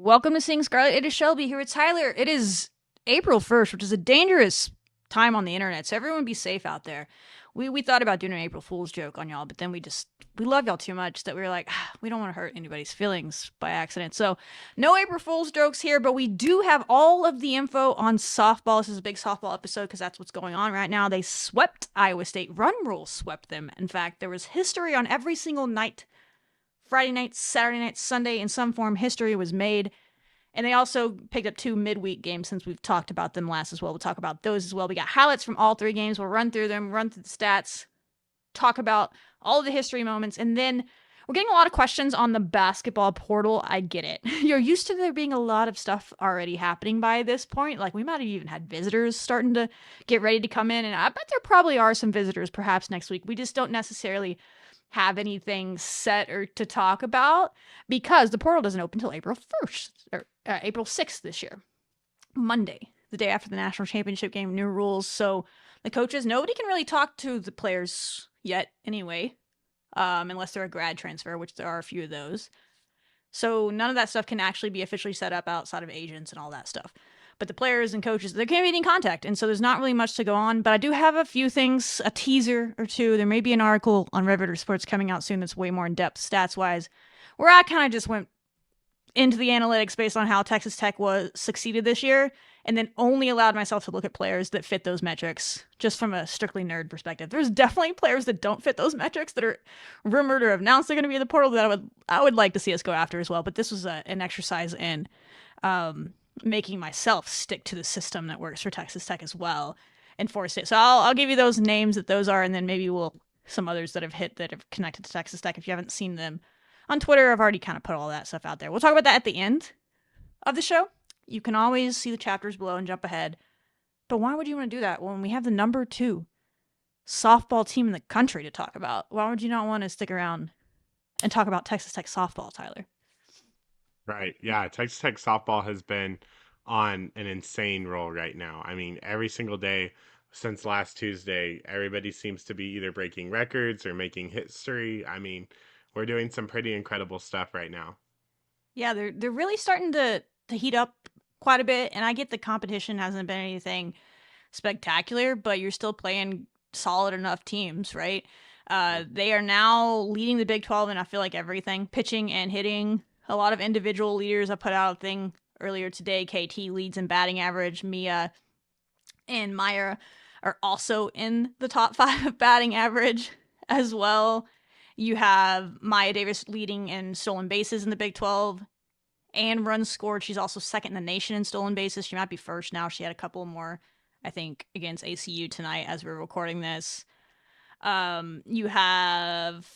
Welcome to Seeing Scarlet. It is Shelby here with Tyler. It is April 1st, which is a dangerous time on the internet, so everyone be safe out there. We thought about doing an April Fool's joke on y'all, but then we love y'all too much that we were like, we don't want to hurt anybody's feelings by accident. So no April Fool's jokes here, but we do have all of the info on softball. This is a big softball episode because that's what's going on right now. They swept Iowa State. Run Rule swept them. In fact, there was history on every single night. Friday night, Saturday night, Sunday, in some form, history was made. And they also picked up 2 midweek games since we've talked about them last as well. We'll talk about those as well. We got highlights from all 3 games. We'll run through them, run through the stats, talk about all of the history moments. And then we're getting a lot of questions on the basketball portal. I get it. You're used to there being a lot of stuff already happening by this point. Like, we might have even had visitors starting to get ready to come in. And I bet there probably are some visitors perhaps next week. We just don't necessarily have anything set or to talk about because the portal doesn't open until April 1st or April 6th this year. Monday, the day after the national championship game, new rules. So the coaches, nobody can really talk to the players yet anyway, unless they're a grad transfer, which there are a few of those. So none of that stuff can actually be officially set up outside of agents and all that stuff. But the players and coaches, they can't be in contact. And so there's not really much to go on. But I do have a few things, a teaser or two. There may be an article on Riveter Sports coming out soon that's way more in-depth stats-wise, where I kind of just went into the analytics based on how Texas Tech succeeded this year, and then only allowed myself to look at players that fit those metrics, just from a strictly nerd perspective. There's definitely players that don't fit those metrics that are rumored or announced they're going to be in the portal that I would like to see us go after as well. But this was an exercise in making myself stick to the system that works for Texas Tech as well and force it. So I'll give you those names that those are, and then maybe some others that have hit that have connected to Texas Tech. If you haven't seen them on Twitter, I've already kind of put all that stuff out there. We'll talk about that at the end of the show. You can always see the chapters below and jump ahead. But why would you want to do that when we have the number 2 softball team in the country to talk about? Why would you not want to stick around and talk about Texas Tech softball, Tyler? Right. Yeah. Texas Tech softball has been on an insane roll right now. I mean, every single day since last Tuesday, everybody seems to be either breaking records or making history. I mean, we're doing some pretty incredible stuff right now. Yeah, they're really starting to heat up quite a bit, and I get the competition hasn't been anything spectacular, but you're still playing solid enough teams, right? They are now leading the Big 12 and I feel like everything, pitching and hitting. A lot of individual leaders. I put out a thing earlier today. KT leads in batting average. Mia and Meyer are also in the top 5 of batting average as well. You have Maya Davis leading in stolen bases in the Big 12 and runs scored. She's also second in the nation in stolen bases. She might be first now. She had a couple more, I think, against ACU tonight as we're recording this. You have,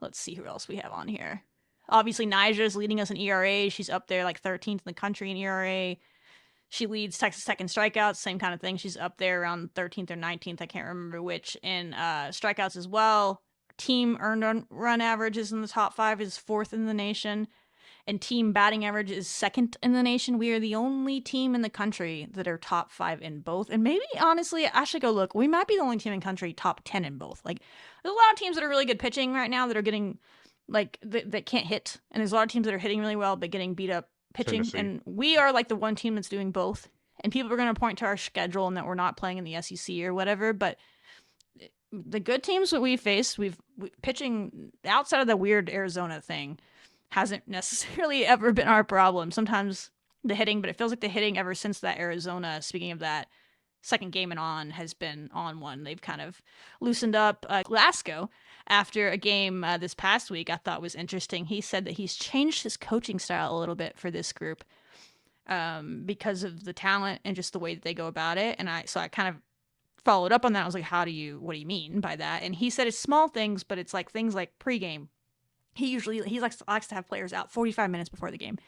let's see who else we have on here. Obviously, NiJa is leading us in ERA. She's up there like 13th in the country in ERA. She leads Texas Tech in strikeouts, same kind of thing. She's up there around 13th or 19th, I can't remember which, in strikeouts as well. Team earned run average is in the top 5, is 4th in the nation. And team batting average is 2nd in the nation. We are the only team in the country that are top 5 in both. And maybe, honestly, I should go look. We might be the only team in the country top 10 in both. Like, there's a lot of teams that are really good pitching right now that are getting, like, that can't hit. And there's a lot of teams that are hitting really well but getting beat up pitching. Tennessee. And we are, like, the one team that's doing both. And people are going to point to our schedule and that we're not playing in the SEC or whatever. But the good teams that we faced, pitching outside of the weird Arizona thing hasn't necessarily ever been our problem. Sometimes the hitting, but it feels like the hitting ever since that Arizona, speaking of that, second game and on, has been on one. They've kind of loosened up. Glasgow, after a game this past week, I thought was interesting. He said that he's changed his coaching style a little bit for this group because of the talent and just the way that they go about it. And I kind of followed up on that. I was like, what do you mean by that? And he said it's small things, but it's like things like pregame. He likes to have players out 45 minutes before the game,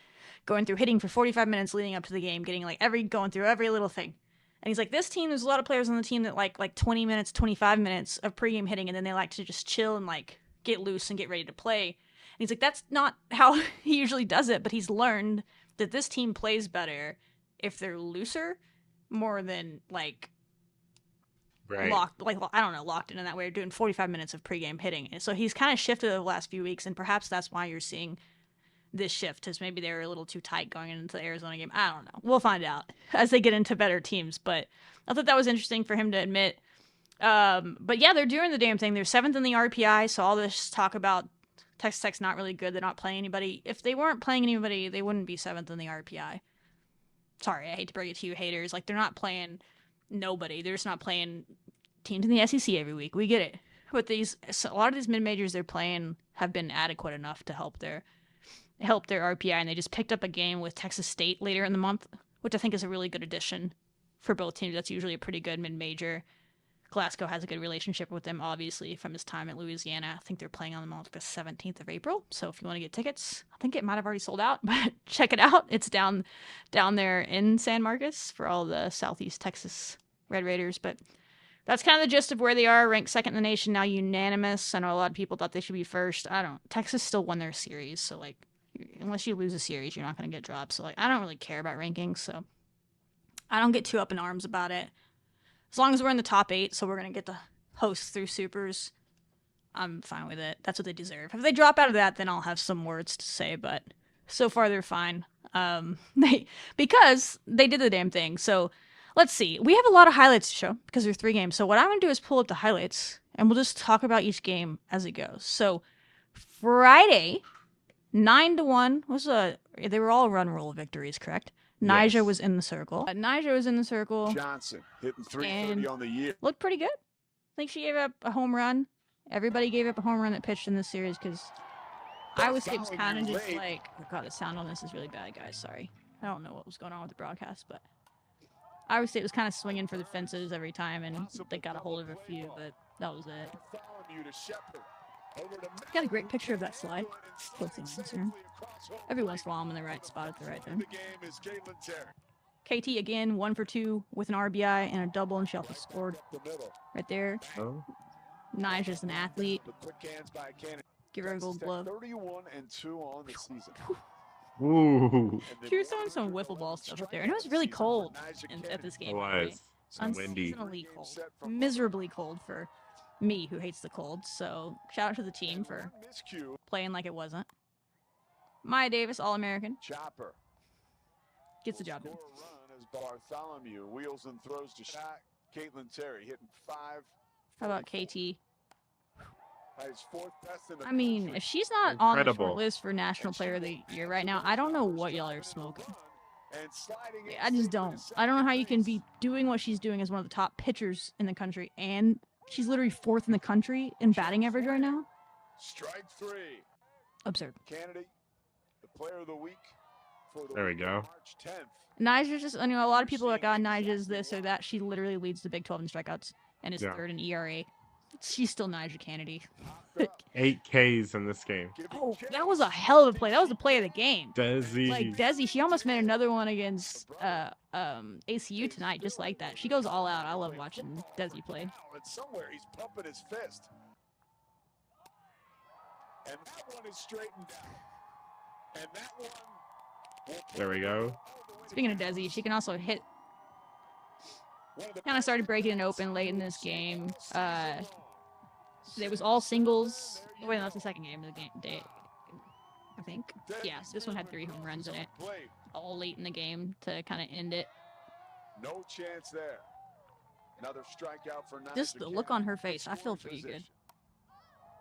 going through hitting for 45 minutes leading up to the game, getting like going through every little thing. And he's like, this team, there's a lot of players on the team that like 20 minutes, 25 minutes of pregame hitting, and then they like to just chill and like get loose and get ready to play. And he's like, that's not how he usually does it, but he's learned that this team plays better if they're looser more than like Right. locked in that way, doing 45 minutes of pregame hitting. And so he's kind of shifted over the last few weeks, and perhaps that's why you're seeing this shift because maybe they were a little too tight going into the Arizona game. I don't know. We'll find out as they get into better teams. But I thought that was interesting for him to admit. But yeah, they're doing the damn thing. They're 7th in the RPI, so all this talk about Texas Tech's not really good, they're not playing anybody. If they weren't playing anybody, they wouldn't be 7th in the RPI. Sorry, I hate to break it to you haters. Like, they're not playing nobody. They're just not playing teams in the SEC every week. We get it. But a lot of these mid-majors they're playing have been adequate enough to help their RPI, and they just picked up a game with Texas State later in the month, which I think is a really good addition for both teams. That's usually a pretty good mid-major. Glasgow has a good relationship with them, obviously, from his time at Louisiana. I think they're playing on the 17th of April. So if you want to get tickets, I think it might have already sold out, but check it out. It's down there in San Marcos for all the Southeast Texas Red Raiders. But that's kind of the gist of where they are, ranked 2nd in the nation, now unanimous. I know a lot of people thought they should be 1st. Texas still won their series, so, like, unless you lose a series, you're not going to get dropped. So, like, I don't really care about rankings, so I don't get too up in arms about it. As long as we're in the top 8, so we're going to get to host through Supers, I'm fine with it. That's what they deserve. If they drop out of that, then I'll have some words to say, but so far they're fine. Because they did the damn thing. So let's see. We have a lot of highlights to show because there are 3 games. So what I'm going to do is pull up the highlights, and we'll just talk about each game as it goes. So Friday, 9-1 they were all run rule victories, correct? NiJa Yes. was in the circle. NiJa was in the circle. Johnson hitting 330 on the year. Looked pretty good. I think she gave up a home run. Everybody gave up a home run that pitched in this series because Iowa State was kind of just like, oh god, the sound on this is really bad, guys. Sorry. I don't know what was going on with the broadcast, but Iowa State was kind of swinging for the fences every time, and they got a hold of a few, but that was it. Got a great picture of that slide. Every once in a while, I'm in the right spot at the right time. KT again, 1 for 2 with an RBI and a double, and she also scored right there. Oh. NiJa's an athlete. Give her a gold glove. 31-2 on the season. Ooh. She was throwing some wiffle ball stuff up there, and it was really cold at this game. It was. Windy. Unseasonably cold. Miserably cold for me, who hates the cold. So shout out to the team for playing like it wasn't. Maya Davis, All-American. Chopper Gets the job done. Bartholomew wheels and throws to shot. Caitlin Terry hitting 5. How about KT? His 4th best in the I mean, country. if she's not on the Incredible. short list for National Player of the Year right now, I don't know what y'all are smoking. And sliding I just don't. I don't know how you can be doing what she's doing as one of the top pitchers in the country, and she's literally 4th in the country in batting average right now. Strike 3. Absurd. Candidate, the player of the week for the There we week of go. March 10th. NiJa's just, a lot of people are like, NiJa's this or that. She literally leads the Big 12 in strikeouts and is Yeah. 3rd in ERA. She's still NiJa Kennedy. 8 Ks in this game. Oh, that was a hell of a play. That was the play of the game. Desi. Like, Desi, she almost made another one against ACU tonight, just like that. She goes all out. I love watching Desi play. And somewhere he's pumping his fist. And that one is straightened out. And that one will There we go. Speaking of Desi, she can also hit. Kind of started breaking it open late in this game. It was all singles. Wait, no, that's the second game of the day, I think. Yeah, this one had 3 home runs in it, all late in the game to kind of end it. No chance there. Another strikeout for NiJa. Just the look on her face, I feel for you good.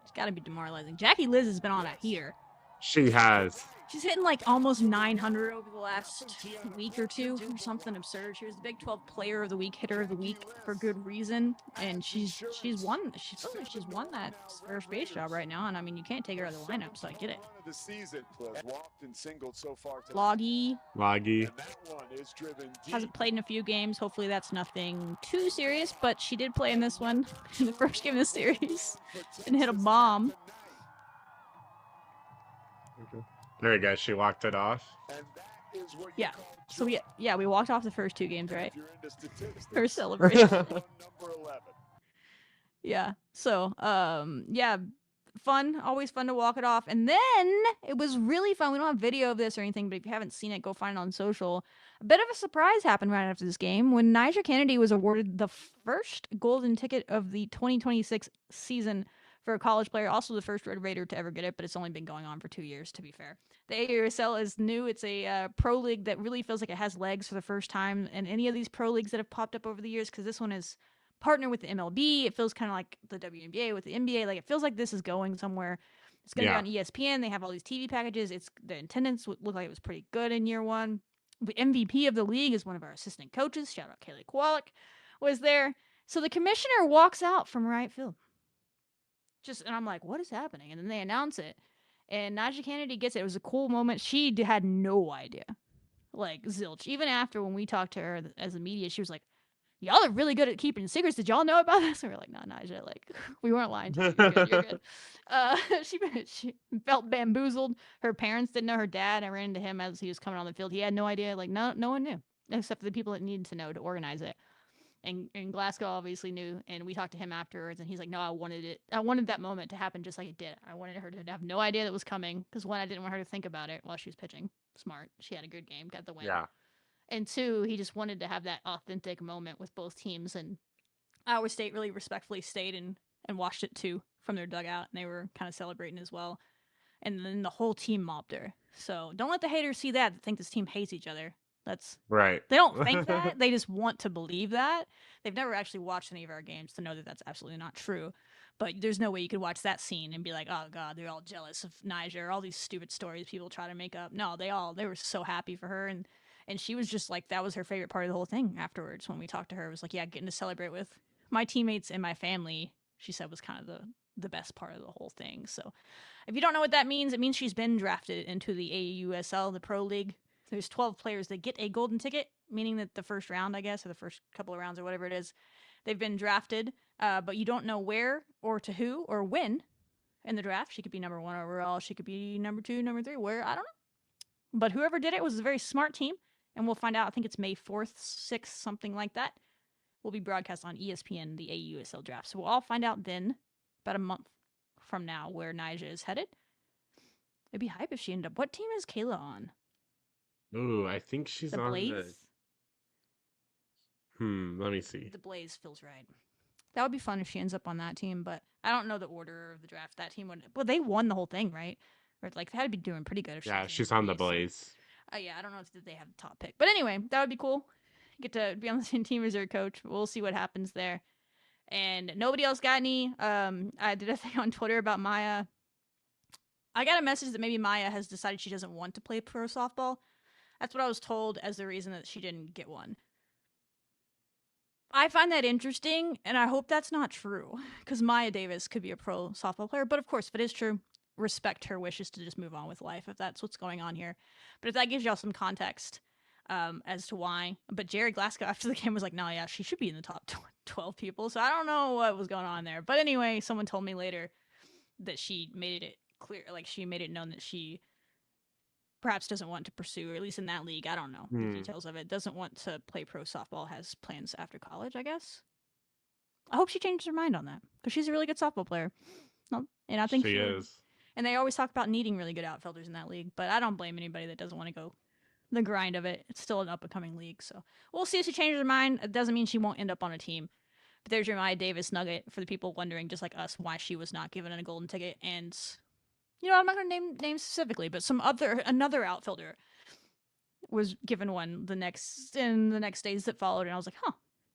It's got to be demoralizing. Jackie Liz has been on a heater. She has. She's hitting like almost 900 over the last week or two, or something absurd. She was the Big 12 Player of the Week, Hitter of the Week for good reason, and she's won. She feels like she's won that first base job right now, and I mean you can't take her out of the lineup, so I get it. The season walked and singled so far tonight. Loggy Loggy. And that one is driven deep. hasn't played in a few games. Hopefully that's nothing too serious, but she did play in this one, in the first game of the series, and hit a bomb. There you go. She walked it off. And that is what you Yeah. call So we walked off the first 2 games, right? if you're into statistics. For celebration. Number 11. Yeah. So, yeah, fun. Always fun to walk it off. And then it was really fun. We don't have video of this or anything, but if you haven't seen it, go find it on social. A bit of a surprise happened right after this game when NiJa Kennedy was awarded the first golden ticket of the 2026 season for a college player. Also the first Red Raider to ever get it, but it's only been going on for 2 years, to be fair. The AUSL is new. It's a pro league that really feels like it has legs for the first time in any of these pro leagues that have popped up over the years, because this one is partnered with the MLB. It feels kind of like the WNBA with the NBA. Like, it feels like this is going somewhere. It's going to be on ESPN. They have all these TV packages. The attendance looked like it was pretty good in year one. The MVP of the league is one of our assistant coaches. Shout out Kaylee Kowalik was there. So the commissioner walks out from right field. And I'm like, what is happening? And then they announce it. And NiJa Kennedy gets it. It was a cool moment. She had no idea. Like, zilch. Even after when we talked to her as a media, she was like, y'all are really good at keeping secrets. Did y'all know about this? And we're like, no, NiJa, like, we weren't lying to you. You're good. You're good. She felt bamboozled. Her parents didn't know her dad. I ran into him as he was coming on the field. He had no idea. Like, no one knew, except for the people that needed to know to organize it. And Glasgow obviously knew, and we talked to him afterwards, and he's like, no, I wanted that moment to happen just like it did. I wanted her to have no idea that was coming, because one, I didn't want her to think about it while she was pitching. Smart. She had a good game, got the win. Yeah. And two, he just wanted to have that authentic moment with both teams, and Iowa State really respectfully stayed and watched it too from their dugout, and they were kind of celebrating as well. And then the whole team mobbed her. So don't let the haters see that think this team hates each other. That's right. They don't think that. They just want to believe that. They've never actually watched any of our games to know that that's absolutely not true. But there's no way you could watch that scene and be like, oh, God, they're all jealous of NiJa, or all these stupid stories people try to make up. No, they were so happy for her. And she was just like, that was her favorite part of the whole thing afterwards when we talked to her. It was like, yeah, getting to celebrate with my teammates and my family, she said, was kind of the best part of the whole thing. So if you don't know what that means, it means she's been drafted into the AUSL, the Pro League. There's 12 players that get a golden ticket, meaning that the first round, I guess, or the first couple of rounds or whatever it is, they've been drafted, but you don't know where or to who or when in the draft. She could be number 1 overall. She could be number 2, number 3, where, I don't know. But whoever did it was a very smart team, and we'll find out. I think it's May 4th, 6th, something like that. Will be broadcast on ESPN, the AUSL draft. So we'll all find out then, about a month from now, where NiJa is headed. It'd be hype if she ended up. What team is Kayla on? Ooh, I think she's The on Blaze? let me see. The Blaze feels right. That would be fun if she ends up on that team, but I don't know the order of the draft. That team would. Well, they won the whole thing, right? Or like they had to be doing pretty good. If She's on the Blaze. Yeah, I don't know if they have the top pick, but anyway, that would be cool. Get to be on the same team as their coach. We'll see what happens there. And nobody else got any. I did a thing on Twitter about Maya. I got a message that maybe Maya has decided she doesn't want to play pro softball. That's what I was told as the reason that she didn't get one. I find that interesting, and I hope that's not true, because Maya Davis could be a pro softball player. But of course, if it is true, respect her wishes to just move on with life, if that's what's going on here. But if that gives y'all some context as to why. But Jerry Glasgow after the game was like, no, yeah, she should be in the top 12 people. So I don't know what was going on there. But anyway, someone told me later that she made it clear, like she made it known that she perhaps doesn't want to pursue, or at least in that league, I don't know the details of it, doesn't want to play pro softball, has plans after college, I guess. I hope she changes her mind on that, because she's a really good softball player. And I think she is. And they always talk about needing really good outfielders in that league, but I don't blame anybody that doesn't want to go the grind of it. It's still an up-and-coming league, so we'll see if she changes her mind. It doesn't mean she won't end up on a team. But there's your Maya Davis nugget for the people wondering, just like us, why she was not given a golden ticket. And you know, I'm not going to name names specifically, but another outfielder was given one in the next days that followed, and I was like, huh,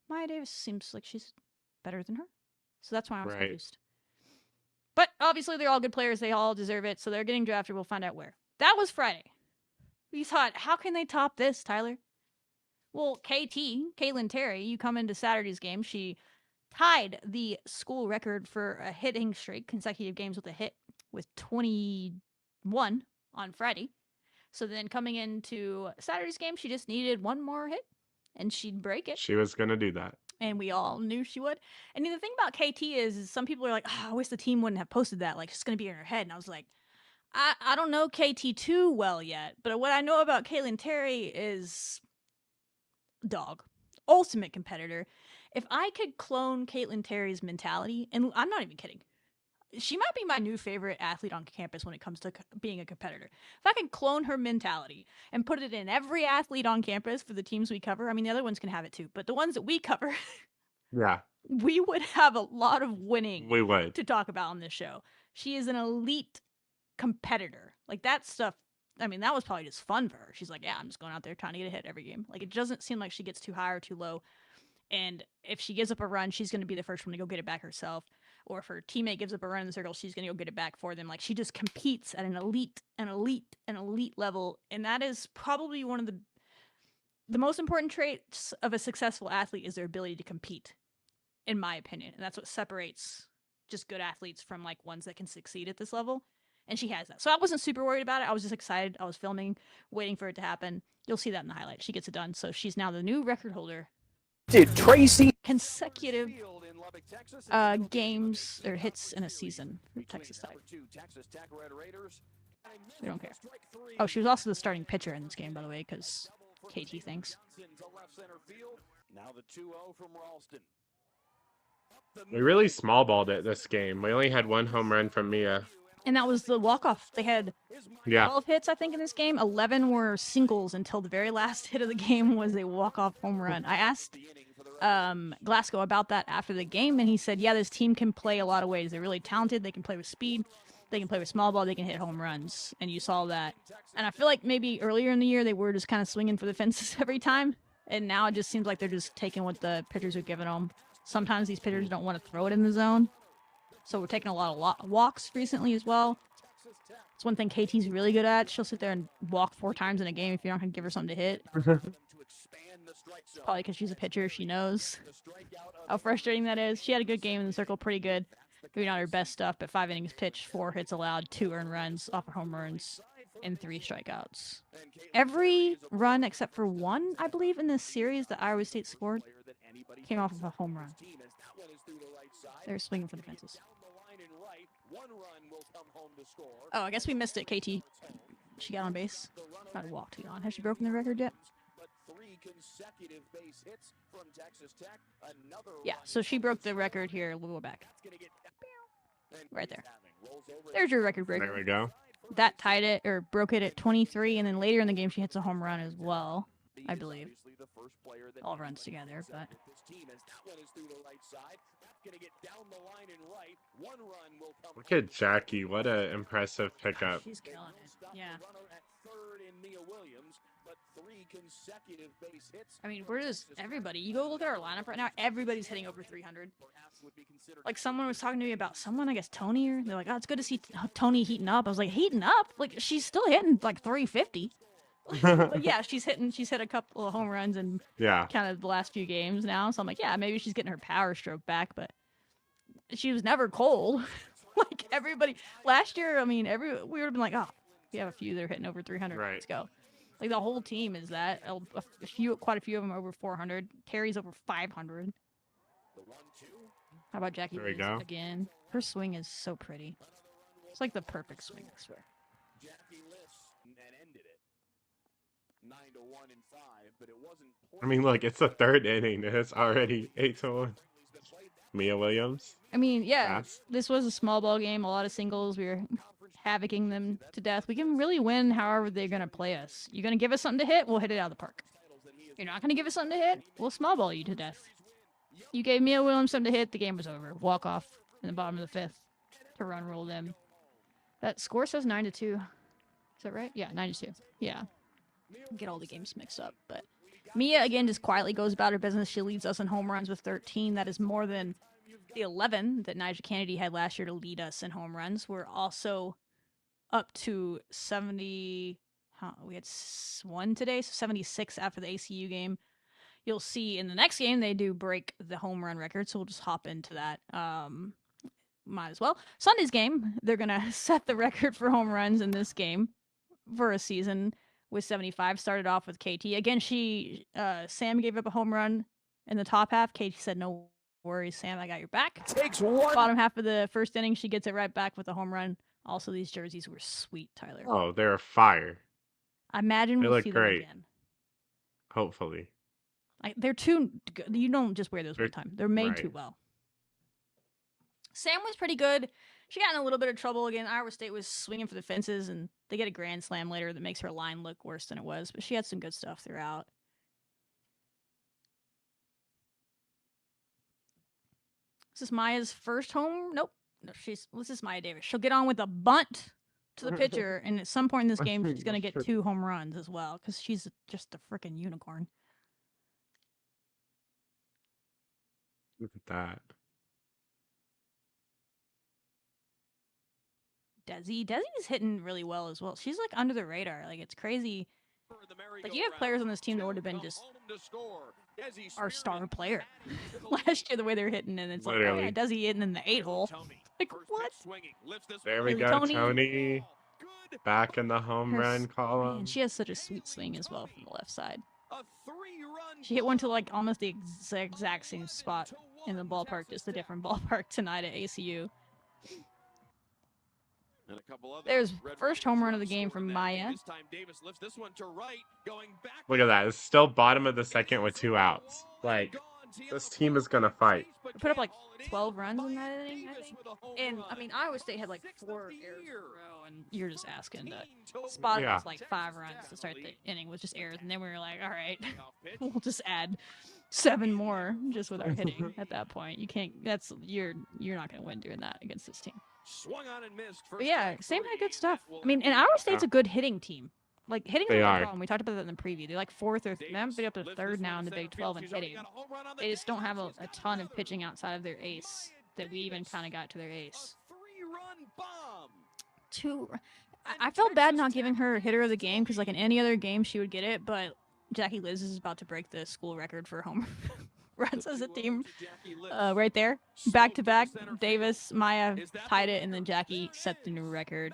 Maya Davis seems like she's better than her. So that's why I was confused. But obviously they're all good players. They all deserve it. So they're getting drafted. We'll find out where. That was Friday. We thought, how can they top this, Tyler? Well, Caitlin Terry, you come into Saturday's game. She tied the school record for a hitting streak, consecutive games with a hit, with 21 on Friday. So then coming into Saturday's game, she just needed one more hit, and she'd break it. She was going to do that. And we all knew she would. And the thing about KT is some people are like, oh, I wish the team wouldn't have posted that. Like, it's going to be in her head. And I was like, I don't know KT too well yet. But what I know about Caitlin Terry is dog. Ultimate competitor. If I could clone Caitlin Terry's mentality, and I'm not even kidding, she might be my new favorite athlete on campus when it comes to being a competitor. If I could clone her mentality and put it in every athlete on campus for the teams we cover, I mean, the other ones can have it too, but the ones that we cover, yeah, we would have a lot of winning We would. to talk about on this show. She is an elite competitor. Like that stuff, I mean, that was probably just fun for her. She's like, yeah, I'm just going out there trying to get a hit every game. Like it doesn't seem like she gets too high or too low. And if she gives up a run, she's going to be the first one to go get it back herself. Or if her teammate gives up a run in the circle, she's going to go get it back for them. Like she just competes at an elite level. And that is probably one of the most important traits of a successful athlete is their ability to compete, in my opinion. And that's what separates just good athletes from like ones that can succeed at this level. And she has that. So I wasn't super worried about it. I was just excited. I was filming, waiting for it to happen. You'll see that in the highlight. She gets it done. So she's now the new record holder. Did Tracy Consecutive games or hits in a season for Texas Tech. We don't care. Oh, she was also the starting pitcher in this game, by the way, because KT thinks. Now the 2-0 from Ralston. We really small balled it this game. We only had one home run from Mia. And that was the walk-off. They had Yeah. 12 hits, I think, in this game. 11 were singles until the very last hit of the game was a walk-off home run. I asked Glasgow about that after the game, and he said, yeah, this team can play a lot of ways. They're really talented. They can play with speed. They can play with small ball. They can hit home runs. And you saw that. And I feel like maybe earlier in the year they were just kind of swinging for the fences every time. And now it just seems like they're just taking what the pitchers are giving them. Sometimes these pitchers don't want to throw it in the zone. So we're taking a lot of walks recently as well. It's one thing KT's really good at. She'll sit there and walk 4 times in a game if you're not going to give her something to hit. Probably because she's a pitcher. She knows how frustrating that is. She had a good game in the circle, pretty good. Maybe not her best stuff, but 5 innings pitched, 4 hits allowed, 2 earned runs off of home runs, and 3 strikeouts. Every run except for 1, I believe, in this series that Iowa State scored came off of a home run. They're swinging for the fences. Oh, I guess we missed it, KT. She got on base. Not a walk to get on. Has she broken the record yet? Yeah, so she broke the record here. We'll go back. Right there. There's your record breaker. There we go. That tied it, or broke it at 23, and then later in the game she hits a home run as well, I believe. All runs together, but... Look at Jackie. What an impressive pickup. She's killing it. Yeah. I mean, we're just everybody. You go look at our lineup right now. Everybody's hitting over 300. Like someone was talking to me about someone, I guess Tony, or they're like, "Oh, it's good to see Tony heating up." I was like, "Heating up? Like she's still hitting like 350." But yeah, she's hit a couple of home runs in kind of the last few games now. So I'm like, yeah, maybe she's getting her power stroke back, but she was never cold. Like everybody last year, I mean, we would have been like, oh, we have a few that are hitting over 300. Right. Let's go. Like the whole team is that. Quite a few of them over 400. Carrie's over 500. How about Jackie? There we go. Again, her swing is so pretty. It's like the perfect swing, I swear. I mean, look, it's the 3rd inning, and it's already 8-1. Mia Williams. I mean, yeah, this was a small ball game, a lot of singles. We were havocing them to death. We can really win however they're going to play us. You're going to give us something to hit, we'll hit it out of the park. You're not going to give us something to hit, we'll small ball you to death. You gave Mia Williams something to hit, the game was over. Walk off in the bottom of the 5th to run roll them. That score says 9-2. Is that right? Yeah, 9-2. Yeah. Get all the games mixed up, but Mia again just quietly goes about her business. She leads us in home runs with 13. That is more than the 11 that NiJa Kennedy had last year to lead us in home runs. We're also up to 70. We had 1 today, so 76 after the ACU game. You'll see in the next game they do break the home run record, so we'll just hop into that. Might as well. Sunday's game, they're gonna set the record for home runs in this game for a season. With 75, started off with KT. Again, Sam gave up a home run in the top half. KT said, no worries, Sam, I got your back. takes one? Bottom half of the 1st inning, she gets it right back with a home run. Also, these jerseys were sweet, Tyler. Oh, they're fire. I imagine we'll see great. them again. Hopefully. They're too good. You don't just wear those one time. They're made too right. well. Sam was pretty good. She got in a little bit of trouble again. Iowa State was swinging for the fences, and they get a grand slam later that makes her line look worse than it was. But she had some good stuff throughout. This is Maya's first home. Nope. No, this is Maya Davis. She'll get on with a bunt to the pitcher, and at some point in this game, she's gonna get 2 home runs as well because she's just a freaking unicorn. Look at that. Desi's hitting really well as well. She's like under the radar. Like it's crazy. Like you have players on this team that would have been just our star player last year. The way they're hitting, and it's like, oh yeah, Desi hitting in the 8 hole. Like what? There we go, Tony. Back in the home run column. Man, she has such a sweet swing as well from the left side. She hit one to like almost the exact same spot in the ballpark, just a different ballpark tonight at ACU. There's first home run of the game from Maya. Look at that. It's still bottom of the second with 2 outs. Like, this team is going to fight. We put up like 12 runs in that inning, I think. And, I mean, Iowa State had like 4 errors in a row, and you're just asking to spot us like 5 runs to start the inning with just errors. And then we were like, all right, we'll just add 7 more just with our hitting at that point. You can't, you're not going to win doing that against this team. But yeah, same had good stuff. I mean, and Iowa State's a good hitting team. Like, hitting is a problem. We talked about that in the preview. They're like 4th or they haven't been up to 3rd now in the Big 12 in hitting. They just don't have a ton of pitching outside of their ace that we even kind of got to their ace. I felt bad not giving her hitter of the game because, like, in any other game she would get it, but Jackie Liz is about to break the school record for home runs as a team. Right there, back to back. Davis, Maya tied it, and then Jackie set the new record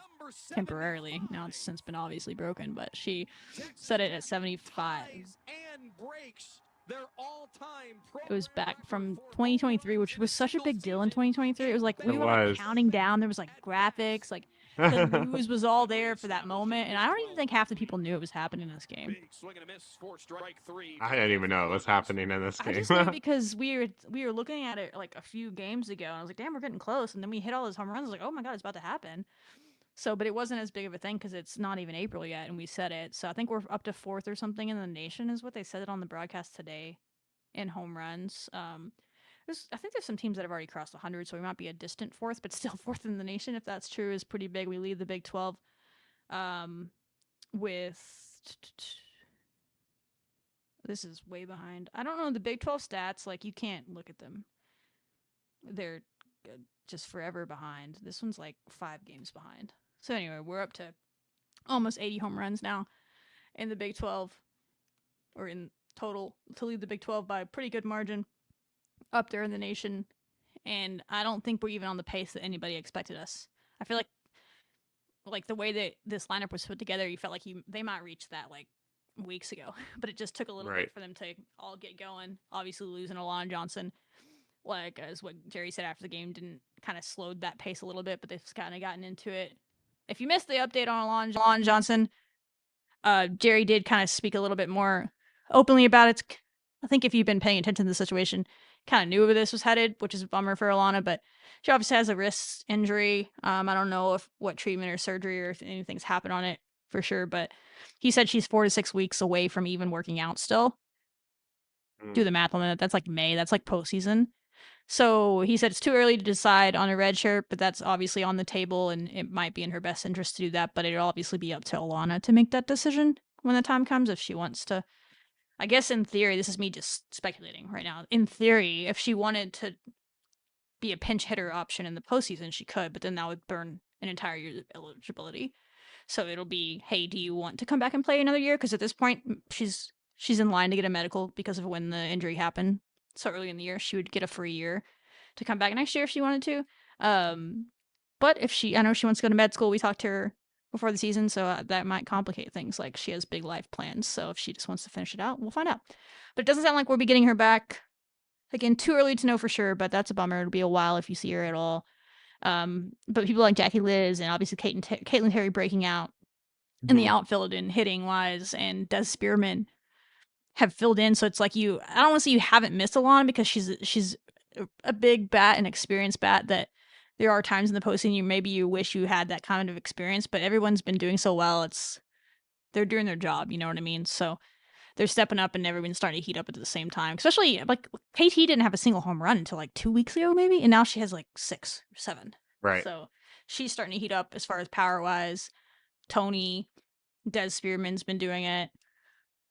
temporarily. Now it's since been obviously broken, but she set it at 75. It was back from 2023, which was such a big deal in 2023. It was like we were like counting down. There was like graphics, like the news was all there for that moment, and I don't even think half the people knew it was happening in this game. I didn't even know it was happening in this game. I just knew because we were looking at it like a few games ago, and I was like, damn, we're getting close. And then we hit all those home runs. I was like, oh my god, it's about to happen. So, but it wasn't as big of a thing because it's not even April yet, and we said it. So I think we're up to 4th or something in the nation is what they said it on the broadcast today in home runs. I think there's some teams that have already crossed 100, so we might be a distant 4th, but still 4th in the nation. If that's true, is pretty big. We lead the Big 12 with. This is way behind. I don't know the Big 12 stats. Like you can't look at them. They're just forever behind. This one's like 5 games behind. So anyway, we're up to almost 80 home runs now in the Big 12, or in total, to lead the Big 12 by a pretty good margin up there in the nation. And I don't think we're even on the pace that anybody expected us. I feel like the way that this lineup was put together, you felt like they might reach that like weeks ago, but it just took a little bit for them to all get going. Obviously losing Alon Johnson, like as what Jerry said after the game, didn't kind of slowed that pace a little bit, but they've kind of gotten into it. If you missed the update on Alon Johnson, Jerry did kind of speak a little bit more openly about it. I think if you've been paying attention to the situation, kind of knew where this was headed, which is a bummer for Alana, but she obviously has a wrist injury. I don't know what treatment or surgery or if anything's happened on it for sure, but he said she's 4 to 6 weeks away from even working out still. Do the math on that. That's like May. That's like postseason. So he said it's too early to decide on a red shirt, but that's obviously on the table, and it might be in her best interest to do that, but it'll obviously be up to Alana to make that decision when the time comes if she wants to. I guess in theory, this is me just speculating right now. In theory, if she wanted to be a pinch hitter option in the postseason, she could, but then that would burn an entire year's eligibility. So it'll be, hey, do you want to come back and play another year? Because at this point, she's in line to get a medical because of when the injury happened. So early in the year, she would get a free year to come back next year if she wanted to. But if I know she wants to go to med school. We talked to her before the season, so that might complicate things. Like she has big life plans, so if she just wants to finish it out, we'll find out. But it doesn't sound like we'll be getting her back. Again, too early to know for sure, but that's a bummer. It'll be a while if you see her at all. But people like Jackie Liz and obviously Caitlin Terry breaking out in the outfield and hitting wise, and Des Spearman have filled in. So it's like I don't want to say you haven't missed Alana because she's a big bat, an experienced bat that there are times in the postseason maybe you wish you had that kind of experience, but everyone's been doing so well. They're doing their job, you know what I mean? So they're stepping up and everyone's starting to heat up at the same time. Especially like KT didn't have a single home run until like 2 weeks ago, maybe, and now she has like 6 or 7. Right. So she's starting to heat up as far as power wise. Tony, Des Spearman's been doing it.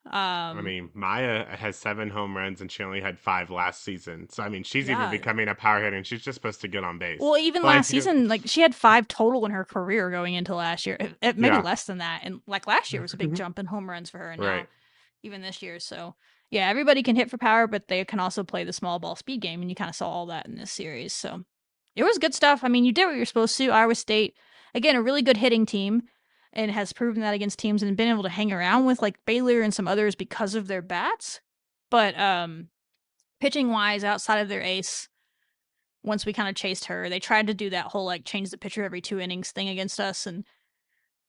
I mean, Maya has 7 home runs and she only had 5 last season. So I mean, she's even Yeah. becoming a power hitter and she's just supposed to get on base. Well, even Like, last season, like she had 5 total in her career going into last year. Maybe yeah. less than that. And like last year was a big jump in home runs for her, and Right. now even this year. So yeah, everybody can hit for power, but they can also play the small ball speed game, and you kind of saw all that in this series. So it was good stuff. I mean, you did what you're supposed to. Iowa State, again, a really good hitting team, and has proven that against teams and been able to hang around with like Baylor and some others because of their bats. But pitching wise, outside of their ace, once we kind of chased her, they tried to do that whole like change the pitcher every 2 innings thing against us, and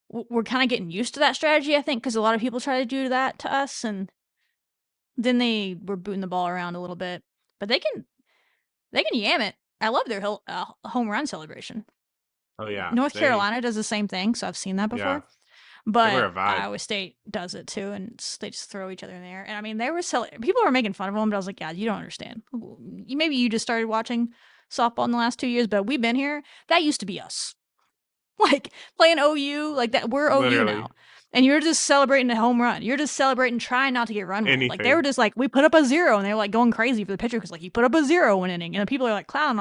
we're kind of getting used to that strategy, I think, because a lot of people try to do that to us, and then they were booting the ball around a little bit. But they can yam it. I love their home run celebration. Oh yeah. North Carolina does the same thing, so I've seen that before. Yeah. They were But a vibe. Iowa State does it too, and they just throw each other in the air. And I mean, they were people were making fun of them, but I was like, yeah, you don't understand. Maybe you just started watching softball in the last 2 years, but we've been here. That used to be us. Like playing OU, like that. We're OU Literally. now. And you're just celebrating a home run. You're just celebrating trying not to get run ruled. Like they were Anything. just like, we put up a 0, and they're like going crazy for the pitcher because like you put up a 0 one inning, and the people are like clowning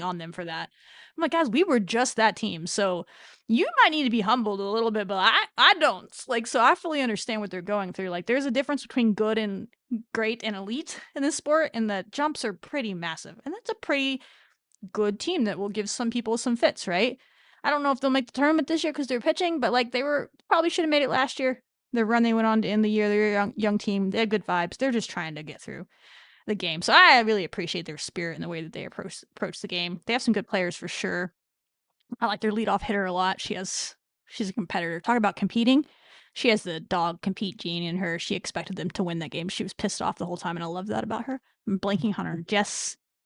on them for that. I'm like, guys, we were just that team. So you might need to be humbled a little bit, but I don't. Like, so I fully understand what they're going through. Like, there's a difference between good and great and elite in this sport, and the jumps are pretty massive. And that's a pretty good team that will give some people some fits, right? I don't know if they'll make the tournament this year because they're pitching, but like they were probably should have made it last year. The run they went on to end the year, they're a young team. They have good vibes. They're just trying to get through the game. So I really appreciate their spirit and the way that they approach the game. They have some good players for sure. I like their leadoff hitter a lot. She's a competitor. Talk about competing. She has the dog compete gene in her. She expected them to win that game. She was pissed off the whole time, and I love that about her. I'm blanking on her.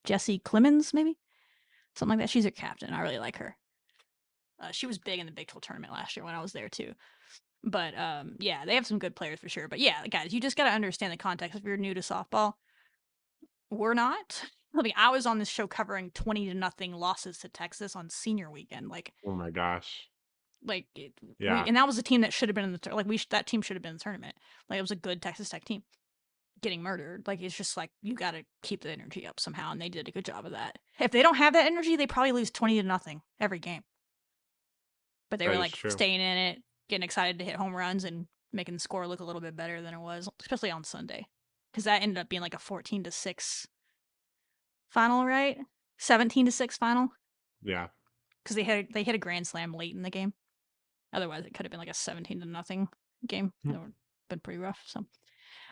Jessie Clemens, maybe? Something like that. She's a captain. I really like her. She was big in the Big 12 tournament last year when I was there too. But yeah, they have some good players for sure. But yeah, guys, you just got to understand the context. If you're new to softball, we're not. I mean, I was on this show covering 20-0 losses to Texas on senior weekend. Like, Oh my gosh. Yeah. and that was a team that should have been in the that team should have been in the tournament. Like, it was a good Texas Tech team getting murdered. Like, it's just like you got to keep the energy up somehow, and they did a good job of that. If they don't have that energy, they probably lose 20-0 every game. But they That were is like true. staying in it, getting excited to hit home runs, and making the score look a little bit better than it was, especially on Sunday, because that ended up being like a 14-6 final, right? 17-6 final, Yeah. because they hit a grand slam late in the game. Otherwise, it could have been like a 17-0 game. That would have been pretty rough. So,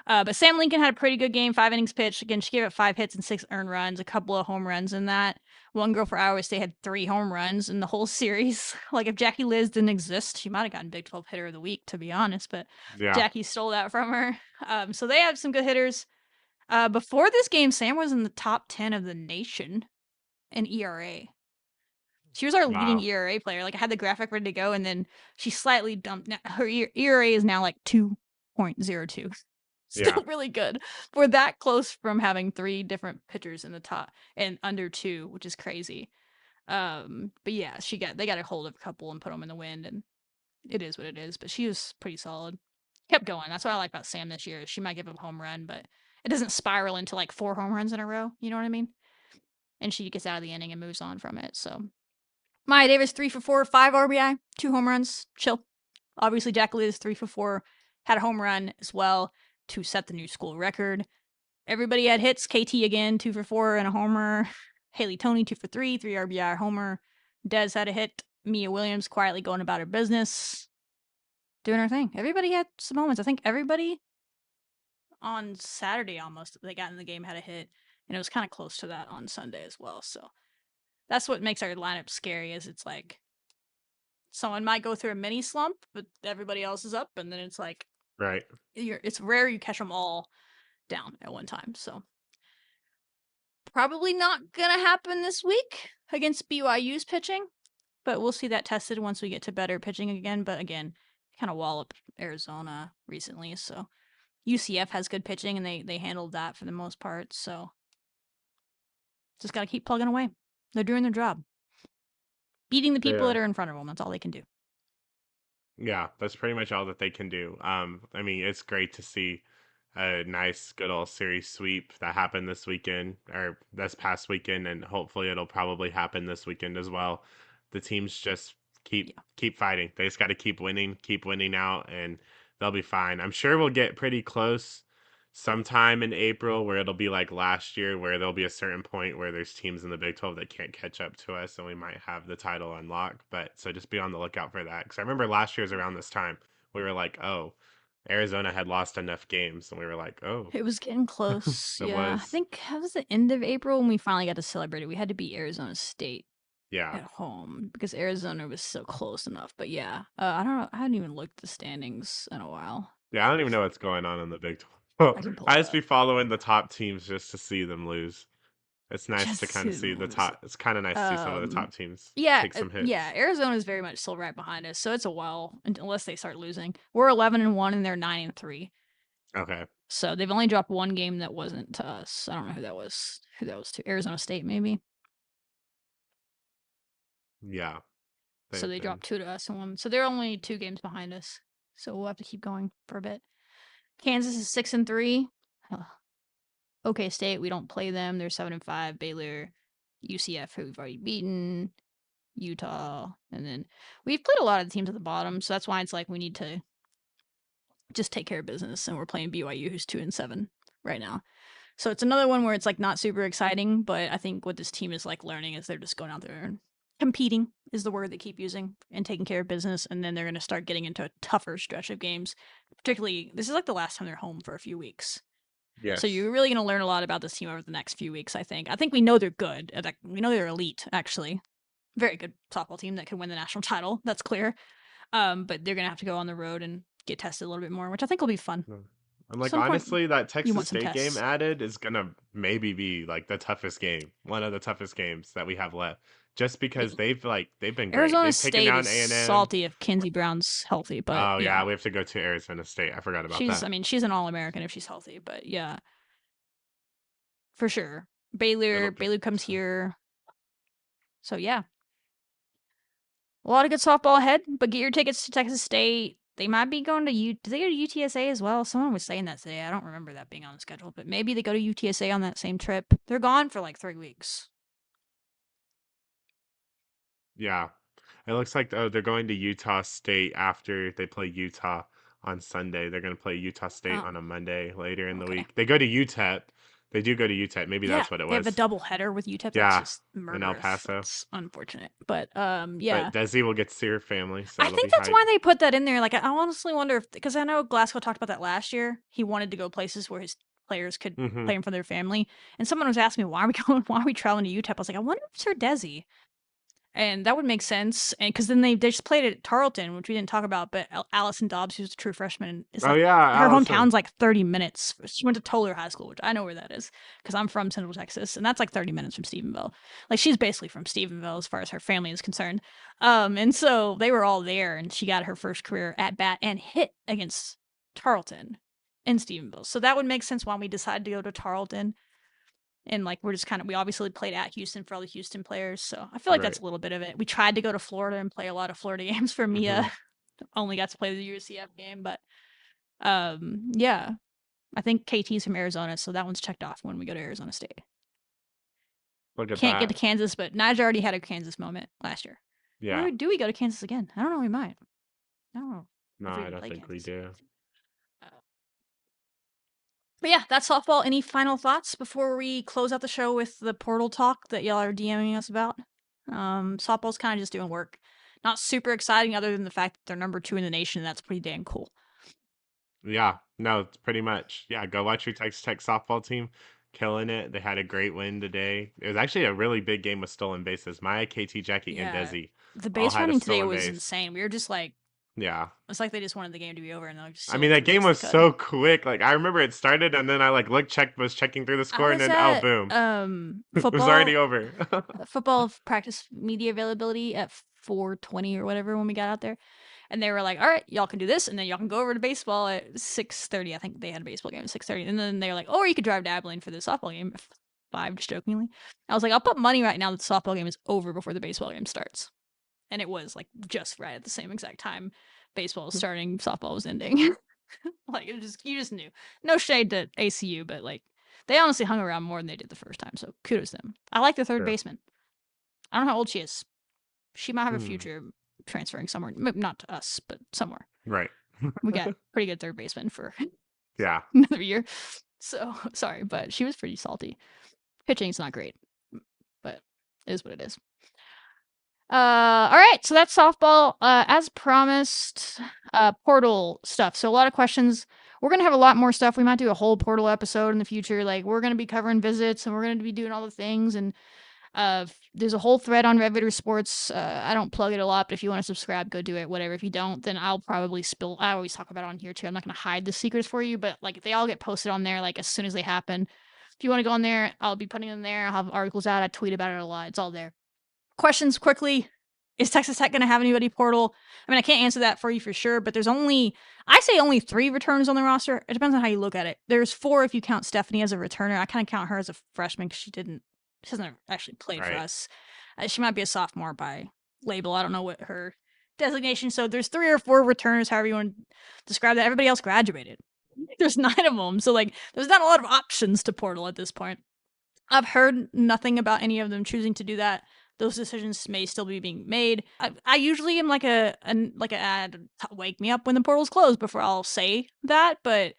but Sam Lincoln had a pretty good game. 5 innings pitched. Again, she gave up 5 hits and 6 earned runs. A couple of home runs in that. One girl for Iowa State had 3 home runs in the whole series. Like if Jackie Liz didn't exist, she might have gotten Big 12 Hitter of the Week, to be honest. But Yeah. Jackie stole that from her. So they have some good hitters. Before this game, Sam was in the top 10 of the nation in ERA. She was our leading Wow. ERA player. Like I had the graphic ready to go, and then she slightly dumped. Her ERA is now like 2.02. Still really good. We're that close from having 3 different pitchers in the top and under 2, which is crazy. But yeah, they got a hold of a couple and put them in the wind, and it is what it is. But she was pretty solid. Kept going. That's what I like about Sam this year. She might give up a home run, but it doesn't spiral into like 4 home runs in a row. You know what I mean? And she gets out of the inning and moves on from it. So Maya Davis 3 for 4, 5 RBI, 2 home runs. Chill. Obviously, Jack Liz 3 for 4, had a home run as well to set the new school record. Everybody had hits. KT again, 2 for 4 and a homer. Haley Tony 2 for 3, 3 RBI homer. Dez had a hit. Mia Williams quietly going about her business, doing her thing. Everybody had some moments. I think everybody on Saturday almost they got in the game had a hit, and it was kind of close to that on Sunday as well. So that's what makes our lineup scary. Is it's like someone might go through a mini slump, but everybody else is up, and then it's like Right. it's rare you catch them all down at one time. So probably not gonna happen this week against BYU's pitching, but we'll see that tested once we get to better pitching again. But again, kind of walloped Arizona recently, so UCF has good pitching, and they handled that for the most part. So just got to keep plugging away. They're doing their job, beating the people Yeah. that are in front of them. That's all they can do. Yeah, that's pretty much all that they can do. I mean, it's great to see a nice, good old series sweep that happened this weekend or this past weekend, and hopefully it'll probably happen this weekend as well. The teams just Yeah. keep fighting. They just got to keep winning out, and they'll be fine. I'm sure we'll get pretty close sometime in April where it'll be like last year, where there'll be a certain point where there's teams in the Big 12 that can't catch up to us, and we might have the title unlocked. But so just be on the lookout for that, because I remember last year's around this time we were like, oh, Arizona had lost enough games, and we were like, oh, It was getting close. it Yeah. I was, think that was the end of April when we finally got to celebrate it. We had to beat Arizona State yeah, at home because Arizona was so close enough. But yeah, I don't know. I hadn't even looked at the standings in a while. yeah. I don't even know what's going on in the Big 12. I can pull I it just up. be following the top teams just to see them lose. It's nice Just to kind to of see the lose. top. It's kind of nice to see some of the top teams Yeah, take some yeah. hits. Arizona is very much still right behind us, so it's a while unless they start losing. We're 11-1 and they're 9-3. Okay, So they've only dropped one game that wasn't to us. I don't know who that was. Who that was to? Arizona State, maybe. yeah, So they've they been. dropped 2 to us and 1. So they're only 2 games behind us. So we'll have to keep going for a bit. Kansas is 6-3. OK State, we don't play them. They're 7-5. Baylor, UCF, who we've already beaten. Utah, and then we've played a lot of the teams at the bottom, so that's why it's like we need to just take care of business. And we're playing BYU, who's 2-7 right now. So it's another one where it's like not super exciting, but I think what this team is like learning is they're just going out there and competing is the word they keep using and taking care of business. And then they're going to start getting into a tougher stretch of games. Particularly, this is like the last time they're home for a few weeks. So Yes. you're really going to learn a lot about this team over the next few weeks, I think. I think we know they're good. We know they're elite, actually. Very good softball team that could win the national title. That's clear. But they're gonna have to go on the road and get tested a little bit more, which I think will be fun. No. I'm like, Some point, honestly, that you Texas want some State game tests. added is gonna maybe be like the toughest game, one of the toughest games that we have left, just because they've been great. Arizona They've taken State down is A&M. salty if Kinsey Brown's healthy, but Oh yeah, yeah, we have to go to Arizona State. I forgot about she's. that. I mean, she's an All-American if she's healthy, but yeah, for sure. Baylor comes So, here, so yeah, a lot of good softball ahead. But get your tickets to Texas State. They might be going to U. Do they go to UTSA as well? Someone was saying that today. I don't remember that being on the schedule, but maybe they go to UTSA on that same trip. They're gone for like 3 weeks. yeah, it looks like they're going to Utah State after they play Utah on Sunday. They're going to play Utah State Oh, on a Monday later in the okay. week. They go to UTEP. They do go to UTEP. Maybe Yeah, that's what it they have a was. double header with UTEP. That's Yeah, just in El murderous. Paso. That's unfortunate. But But yeah. Desi will get to see her family, so I it'll be think that's hype. why they put that in there. Like, I honestly wonder if, because I know Glasgow talked about that last year. He wanted to go places where his players could Hmm. play in front of their family. And someone was asking me, why are we going? Why are we traveling to UTEP? I was like, I wonder if it's for Desi. And that would make sense. And because then they just played it at Tarleton, which we didn't talk about. But Allison Dobbs, who's a true freshman, is Oh like yeah, her Allison. hometown's like 30 minutes. She went to Toller High School, which I know where that is because I'm from Central Texas, and that's like 30 minutes from Stephenville. Like she's basically from Stephenville as far as her family is concerned. And so they were all there, and she got her first career at bat and hit against Tarleton in Stephenville. So that would make sense why we decided to go to Tarleton. And like we're just kind of we obviously played at Houston for all the Houston players, so I feel like that's Right. a little bit of it. We tried to go to Florida and play a lot of Florida games for Hmm. Mia. Only got to play the UCF game, but yeah. I think KT's from Arizona, so that one's checked off when we go to Arizona State. Look at Can't get to that. Kansas, but NiJa already had a Kansas moment last year. Yeah. Or do we go to Kansas again? I don't know. We might. I don't know No, if we I even don't play think we Kansas. do. Uh, But yeah, that's softball. Any final thoughts before we close out the show with the portal talk that y'all are DMing us about? Softball's kind of just doing work. Not super exciting other than the fact that they're number 2 in the nation, and that's pretty damn cool. Yeah. No, it's pretty much. Yeah. Go watch your Texas Tech softball team. Killing it. They had a great win today. It was actually a really big game with stolen bases. Maya, KT, Jackie, and Yeah. Desi The all base had a running today stolen was base. insane. We were just like, Yeah. it's like they just wanted the game to be over and they're just I stealing mean, that every game base they was could. so quick. Like I remember it started, and then I like was checking through the I score, and was then oh, at boom, it was football already over. football practice media availability at 4:20 or whatever when we got out there. And they were like, all right, y'all can do this, and then y'all can go over to baseball at 6:30. I think they had a baseball game at 6:30. And then they were like, or you could drive to Abilene for the softball game at 5, just jokingly. I was like, I'll put money right now that the softball game is over before the baseball game starts. And it was like just right at the same exact time baseball was starting, softball was ending. Like you just knew. No shade to ACU, but like they honestly hung around more than they did the first time. So kudos to them. I like the third baseman. I don't know how old she is. She might have a future transferring somewhere, not to us, but somewhere. Right. We got pretty good third baseman for Yeah. another year. So sorry, but she was pretty salty. Pitching's not great, but it is what it is. All right, so that's softball. As promised, portal stuff. So a lot of questions. We're gonna have a lot more stuff. We might do a whole portal episode in the future. Like we're gonna be covering visits and we're gonna be doing all the things. And there's a whole thread on Red Vader Sports. I don't plug it a lot, but if you want to subscribe, go do it. Whatever. If you don't, then I'll probably spill. I always talk about it on here too. I'm not gonna hide the secrets for you, but like if they all get posted on there, like as soon as they happen, if you want to go on there, I'll be putting them there. I'll have articles out. I tweet about it a lot. It's all there. Questions quickly. Is Texas Tech going to have anybody portal? I mean, I can't answer that for you for sure, but there's only 3 returners on the roster. It depends on how you look at it. There's 4 if you count Stephanie as a returner. I kind of count her as a freshman because she hasn't actually played for us. She might be a sophomore by label. I don't know what her designation. So there's 3 or 4 returners, however you want to describe that. Everybody else graduated. There's 9 of them. So like, there's not a lot of options to portal at this point. I've heard nothing about any of them choosing to do that. Those decisions may still be being made. I usually am like wake me up when the portal's closed before I'll say that. But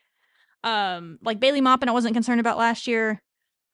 like Bailey Maupin, I wasn't concerned about last year.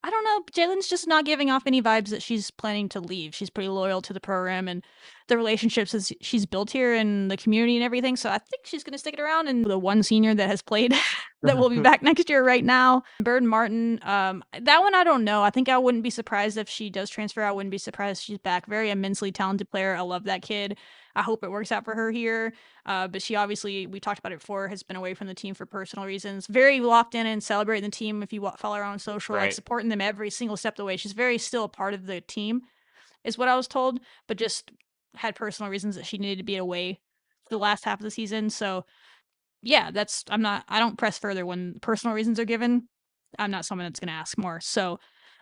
I don't know. Jalen's just not giving off any vibes that she's planning to leave. She's pretty loyal to the program and the relationships that she's built here in the community and everything. So I think she's going to stick it around. And the one senior that has played that will be back next year right now, Bird Martin. That one I don't know. I think I wouldn't be surprised if she does transfer. I wouldn't be surprised if she's back. Very immensely talented player. I love that kid. I hope it works out for her here. But she obviously, we talked about it before, has been away from the team for personal reasons. Very locked in and celebrating the team. If you follow her on social, like supporting them every single step of the way. She's very still a part of the team, is what I was told. But just had personal reasons that she needed to be away for the last half of the season. So yeah, I don't press further when personal reasons are given. I'm not someone that's going to ask more. So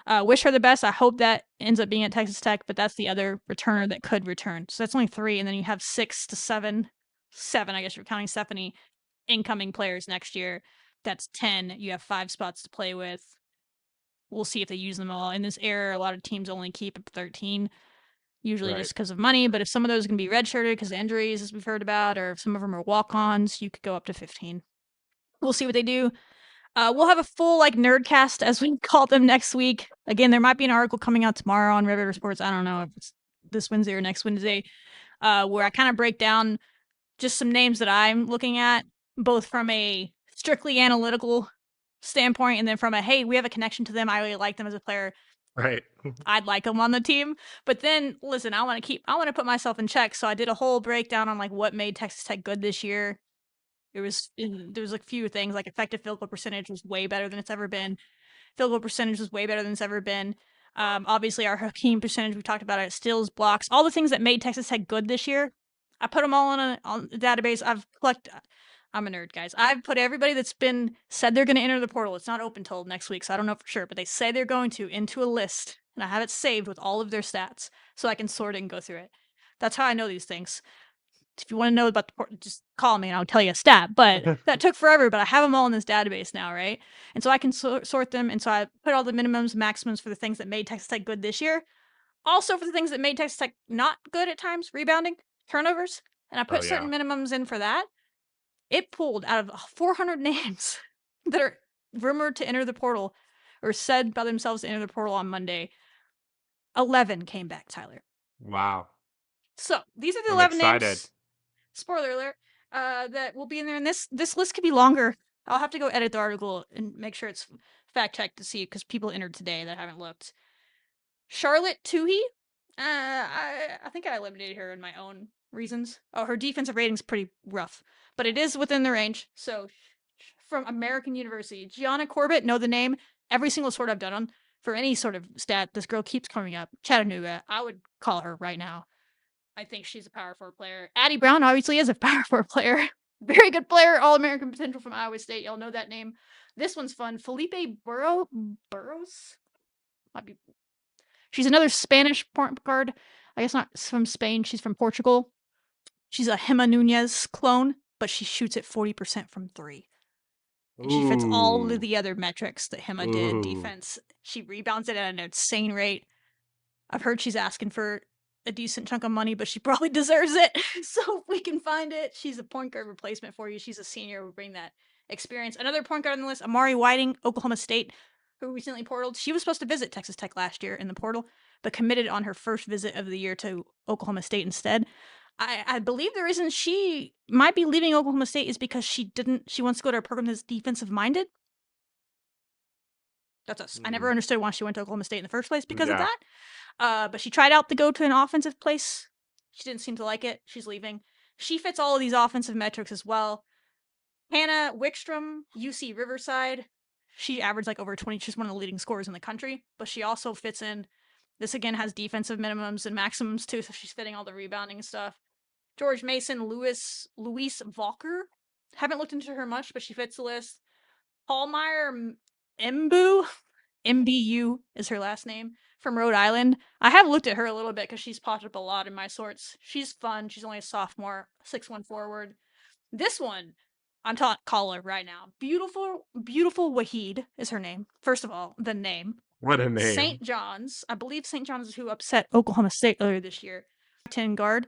wish her the best. I hope that ends up being at Texas Tech, but that's the other returner that could return. So that's only 3, and then you have 6 to 7, I guess you're counting Stephanie, incoming players next year. That's 10. You have 5 spots to play with. We'll see if they use them all. In this era, a lot of teams only keep 13, usually just because of money. But if some of those can be redshirted because of injuries, as we've heard about, or if some of them are walk-ons, you could go up to 15. We'll see what they do. We'll have a full nerdcast, as we call them, next week. Again, there might be an article coming out tomorrow on Red River Sports. I don't know if it's this Wednesday or next Wednesday, where I kind of break down just some names that I'm looking at, both from a strictly analytical standpoint and then from a, hey, we have a connection to them. I really like them as a player. Right. I'd like them on the team. But then, listen, I want to put myself in check. So I did a whole breakdown on what made Texas Tech good this year. There was a few things, like effective field goal percentage was way better than it's ever been. Field goal percentage was way better than it's ever been. Obviously, our Hakeem percentage, we talked about it, steals, blocks, all the things that made Texas Tech good this year. I put them all on a database. I'm a nerd, guys. I've put everybody that's been said they're going to enter the portal. It's not open till next week, so I don't know for sure, but they say they're going to, into a list, and I have it saved with all of their stats so I can sort it and go through it. That's how I know these things. If you want to know about the portal, just call me and I'll tell you a stat. But that took forever, but I have them all in this database now, right? And so I can sort them, and so I put all the minimums, maximums for the things that made Texas Tech good this year. Also for the things that made Texas Tech not good at times, rebounding, turnovers, and I put certain minimums in for that. It pulled out of 400 names that are rumored to enter the portal or said by themselves to enter the portal on Monday. 11 came back, Tyler. Wow. So these are the 11 names. Spoiler alert. That will be in there, and this list could be longer. I'll have to go edit the article and make sure it's fact checked to see, because people entered today that haven't looked. Charlotte Toohey. I think I eliminated her in my own reasons. Oh, her defensive rating's pretty rough, but it is within the range. So, from American University, Gianna Corbett, know the name. Every single sort I've done on for any sort of stat, this girl keeps coming up. Chattanooga. I would call her right now. I think she's a power forward player. Addie Brown obviously is a power forward player. Very good player, All-American potential from Iowa State. Y'all know that name. This one's fun. Felipe Burros? Might be. She's another Spanish point guard. I guess not from Spain. She's from Portugal. She's a Gemma Nunez clone, but she shoots at 40% from 3. And she fits all of Ooh. the other metrics that Gemma did. Ooh. Defense. She rebounds it at an insane rate. I've heard she's asking for a decent chunk of money, but she probably deserves it. So if we can find it, she's a point guard replacement for you. She's a senior. We'll bring that experience. Another point guard on the list, Amari Whiting, Oklahoma State, who recently portaled. She was supposed to visit Texas Tech last year in the portal, but committed on her first visit of the year to Oklahoma State instead. I believe the reason she might be leaving Oklahoma State is because she wants to go to a program that's defensive minded. That's us. I never understood why she went to Oklahoma State in the first place because of Yeah. that. But she tried out to go to an offensive place. She didn't seem to like it. She's leaving. She fits all of these offensive metrics as well. Hannah Wickstrom, UC Riverside. She averaged like over 20. She's one of the leading scorers in the country, but she also fits in. This again has defensive minimums and maximums too, so she's fitting all the rebounding stuff. George Mason, Louise Volker. Haven't looked into her much, but she fits the list. Hallmeyer Mbu. MBU is her last name, from Rhode Island. I have looked at her a little bit because she's popped up a lot in my sorts. She's fun. She's only a sophomore, 6'1" forward. This one, I'm talking caller right now. Beautiful Wahid is her name. First of all, the name. What a name. St. John's. I believe St. John's is who upset Oklahoma State earlier this year. 10 guard.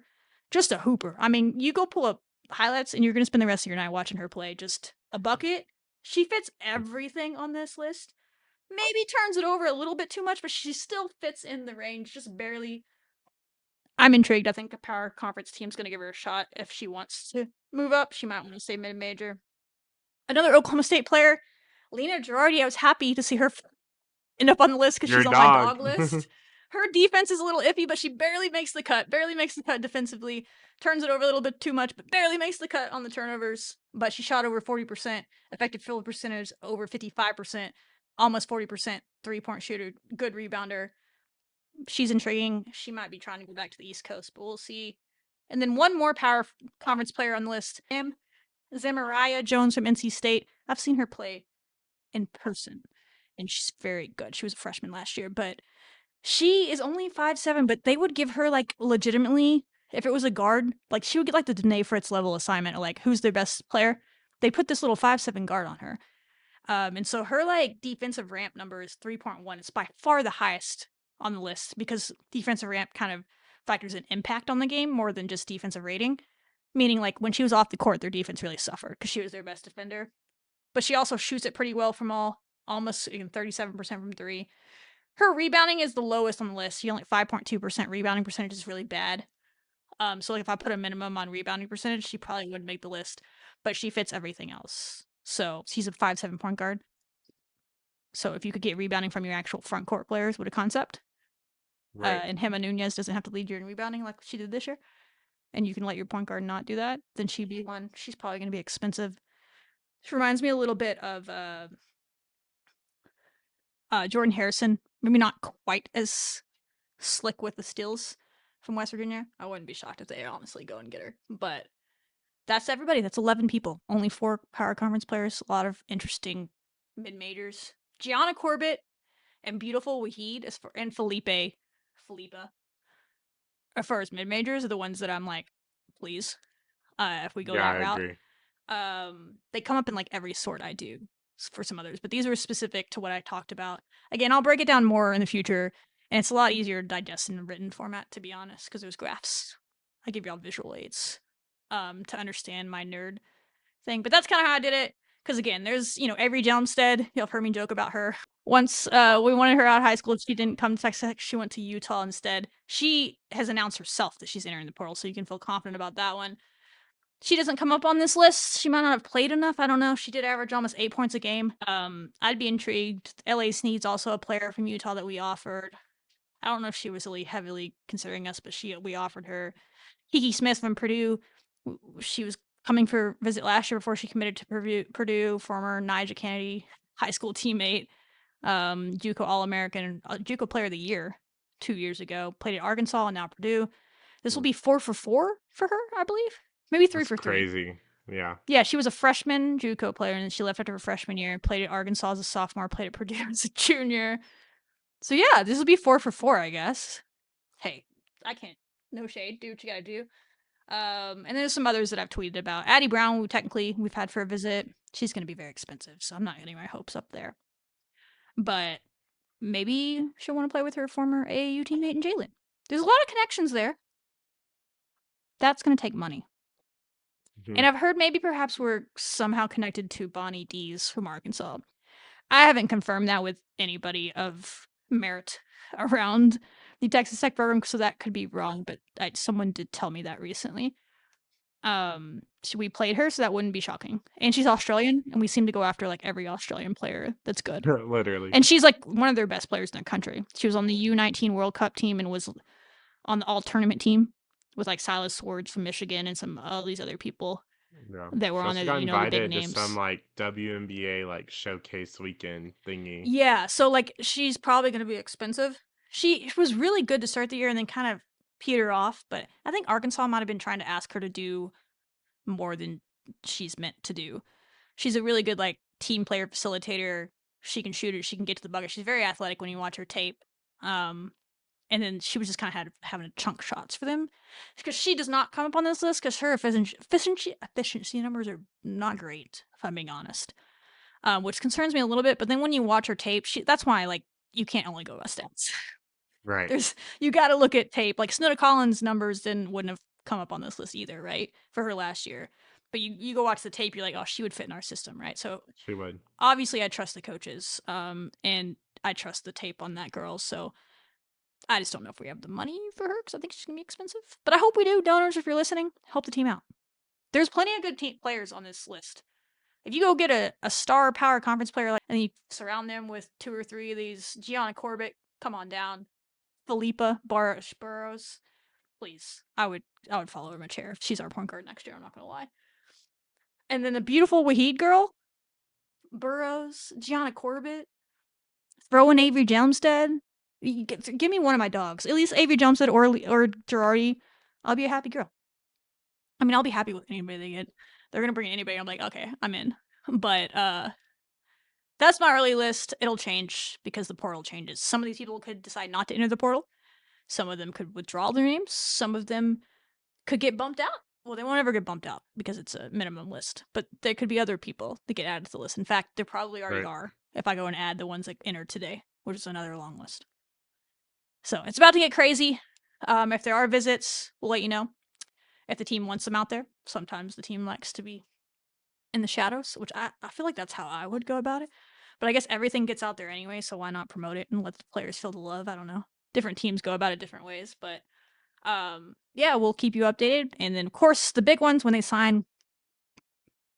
Just a hooper. I mean, you go pull up highlights and you're going to spend the rest of your night watching her play. Just a bucket. She fits everything on this list. Maybe turns it over a little bit too much, but she still fits in the range, just barely. I'm intrigued. I think a power conference team's going to give her a shot if she wants to move up. She might want to stay mid-major. Another Oklahoma State player, Lena Girardi. I was happy to see her end up on the list because Your she's on my dog list. Her defense is a little iffy, but she barely makes the cut. Barely makes the cut defensively. Turns it over a little bit too much, but barely makes the cut on the turnovers. But she shot over 40%. Effective field percentage over 55%. Almost 40% three-point shooter. Good rebounder. She's intriguing. She might be trying to go back to the East Coast, but we'll see. And then one more power conference player on the list. Zemariah Jones from NC State. I've seen her play in person, and she's very good. She was a freshman last year, but she is only 5'7", but they would give her, like, legitimately, if it was a guard, like, she would get, like, the Danae Fritz level assignment, like, who's their best player? They put this little 5'7" guard on her. And so her, like, defensive ramp number is 3.1. It's by far the highest on the list because defensive ramp kind of factors in impact on the game more than just defensive rating. Meaning, like, when she was off the court, their defense really suffered because she was their best defender. But she also shoots it pretty well from almost 37% from 3. Her rebounding is the lowest on the list. She only 5.2% rebounding percentage is really bad. So like if I put a minimum on rebounding percentage, she probably wouldn't make the list. But she fits everything else. So she's a 5'7" point guard. So if you could get rebounding from your actual front court players, what a concept. Right. And Gemma Nunez doesn't have to lead you in rebounding like she did this year. And you can let your point guard not do that, then she'd be one. She's probably going to be expensive. She reminds me a little bit of Jordan Harrison. Maybe not quite as slick with the steals from West Virginia. I wouldn't be shocked if they honestly go and get her. But that's everybody. That's 11 people. Only 4 power conference players. A lot of interesting mid-majors. Gianna Corbett and beautiful Wahid and Felipa, as far as mid-majors, are the ones that I'm like, please, if we go that route. I agree. They come up in like every sort I do for some others, but these were specific to what I talked about. Again, I'll break it down more in the future, and it's a lot easier to digest in a written format, to be honest, because there's graphs. I give y'all visual aids to understand my nerd thing, but that's kind of how I did it. Because again, there's, Avery Jelmstead. You'll have heard me joke about her. Once we wanted her out of high school, she didn't come to Texas. She went to Utah instead. She has announced herself that she's entering the portal, so you can feel confident about that one. She doesn't come up on this list. She might not have played enough. I don't know. She did average almost 8 points a game. I'd be intrigued. LA Sneed's also a player from Utah that we offered. I don't know if she was really heavily considering us, but we offered her. Kiki Smith from Purdue. She was coming for a visit last year before she committed to Purdue. Former NiJa Kennedy high school teammate. JUCO All-American, JUCO Player of the Year 2 years ago. Played at Arkansas and now Purdue. This will be 4 for her, I believe. Maybe 3 That's for 3. crazy. Yeah. Yeah, she was a freshman JUCO player, and then she left after her freshman year. Played at Arkansas as a sophomore. Played at Purdue as a junior. So yeah, this will be 4 for 4, I guess. Hey, I can't. No shade. Do what you gotta do. And there's some others that I've tweeted about. Addie Brown, who technically we've had for a visit. She's gonna be very expensive, so I'm not getting my hopes up there. But maybe she'll want to play with her former AAU teammate in Jalen. There's a lot of connections there. That's gonna take money. Mhm. And I've heard maybe perhaps we're somehow connected to Bonnie Dees from Arkansas. I haven't confirmed that with anybody of merit around the Texas Tech program, so that could be wrong, but someone did tell me that recently. So we played her, so that wouldn't be shocking. And she's Australian, and we seem to go after like every Australian player that's good. Literally. And she's like one of their best players in the country. She was on the U19 World Cup team and was on the all tournament team with like Silas Swords from Michigan and some all these other people Yeah. that were She on also there, got the big invited to some names. like WNBA like showcase weekend thingy. Yeah, so like she's probably going to be expensive. She was really good to start the year and then kind of peter off, but I think Arkansas might have been trying to ask her to do more than she's meant to do. She's a really good like team player facilitator. She can shoot it, she can get to the bucket. She's very athletic when you watch her tape. And then she was just kind of having chunk shots for them because she does not come up on this list because her efficiency numbers are not great, if I'm being honest. Which concerns me a little bit. But then when you watch her tape, that's why like you can't only go by stats. Right. You got to look at tape. Like Snowda Collins' numbers wouldn't have come up on this list either, right? For her last year, but you go watch the tape, you're like, oh, she would fit in our system, right? So She would. obviously, I trust the coaches, and I trust the tape on that girl. So I just don't know if we have the money for her because I think she's gonna be expensive. But I hope we do. Donors, if you're listening, help the team out. There's plenty of good players on this list. If you go get a star power conference player and you surround them with 2 or 3 of these, Gianna Corbett, come on down, Philippa Burrows, please. I would follow her in a chair if she's our point guard next year. I'm not gonna lie. And then the beautiful Wahid girl, Burrows, Gianna Corbett, throw in Avery Gelmstead. Give me one of my dogs. At least Avery Gelmstead or Girardi. I'll be a happy girl. I mean, I'll be happy with anybody they get. They're gonna bring anybody. I'm like, okay, I'm in. But that's my early list. It'll change because the portal changes. Some of these people could decide not to enter the portal. Some of them could withdraw their names. Some of them could get bumped out. Well, they won't ever get bumped out because it's a minimum list. But there could be other people that get added to the list. In fact, there probably already Right. are if I go and add the ones that entered today, which is another long list. So it's about to get crazy. If there are visits, we'll let you know. If the team wants them out there, sometimes the team likes to be in the shadows, which I feel like that's how I would go about it. But I guess everything gets out there anyway, so why not promote it and let the players feel the love? I don't know. Different teams go about it different ways, but yeah, we'll keep you updated. And then of course the big ones when they sign,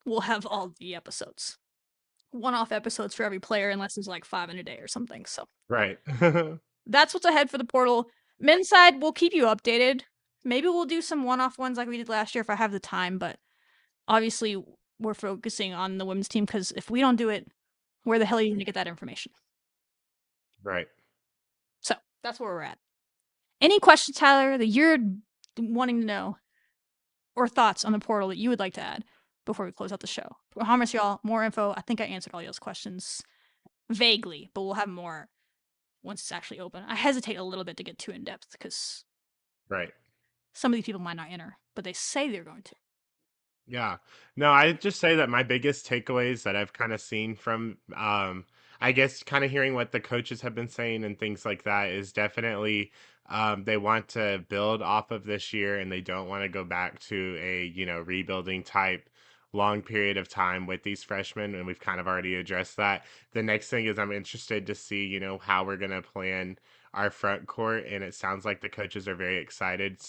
we'll have all the episodes. One-off episodes for every player unless there's like 5 in a day or something. So Right. that's what's ahead for the portal. Men's side, we'll keep you updated. Maybe we'll do some one-off ones like we did last year if I have the time, but obviously we're focusing on the women's team because if we don't do it, where the hell are you going to get that information? Right. So that's where we're at. Any questions, Tyler, that you're wanting to know or thoughts on the portal that you would like to add before we close out the show? I promise y'all more info. I think I answered all y'all's questions vaguely, but we'll have more once it's actually open. I hesitate a little bit to get too in depth because Right. some of these people might not enter, but they say they're going to. Yeah. No, I just say that my biggest takeaways that I've kind of seen from I guess kind of hearing what the coaches have been saying and things like that is definitely they want to build off of this year and they don't want to go back to a, rebuilding type long period of time with these freshmen, and we've kind of already addressed that. The next thing is I'm interested to see, how we're going to plan our front court, and it sounds like the coaches are very excited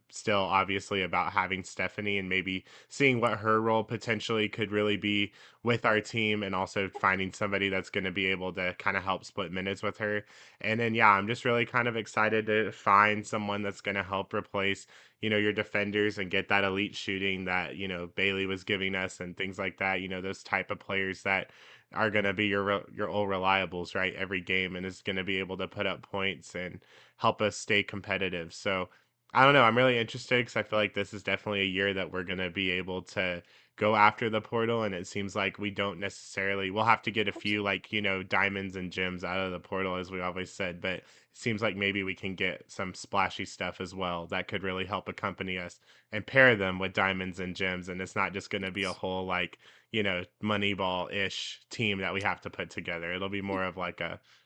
still obviously about having Stephanie and maybe seeing what her role potentially could really be with our team, and also finding somebody that's going to be able to kind of help split minutes with her. And then yeah, I'm just really kind of excited to find someone that's going to help replace, your defenders and get that elite shooting that, Bailey was giving us and things like that, those type of players that are going to be your old reliables, right, every game, and is going to be able to put up points and help us stay competitive. So I don't know. I'm really interested because I feel like this is definitely a year that we're going to be able to go after the portal. And it seems like we don't necessarily, we'll have to get a few, like, diamonds and gems out of the portal, as we always said. But it seems like maybe we can get some splashy stuff as well that could really help accompany us and pair them with diamonds and gems. And it's not just going to be a whole, like, Moneyball ish team that we have to put together. It'll be more of like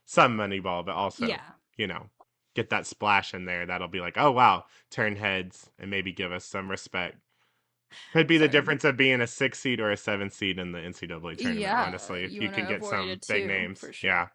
some Moneyball, but also, Yeah. you know, get that splash in there that'll be like, oh wow, turn heads and maybe give us some respect. Could be the Sorry. difference of being a 6 seed or a 7 seed in the NCAA tournament, Yeah, honestly, if you you want can to get avoid some it big too, names. for sure. Yeah.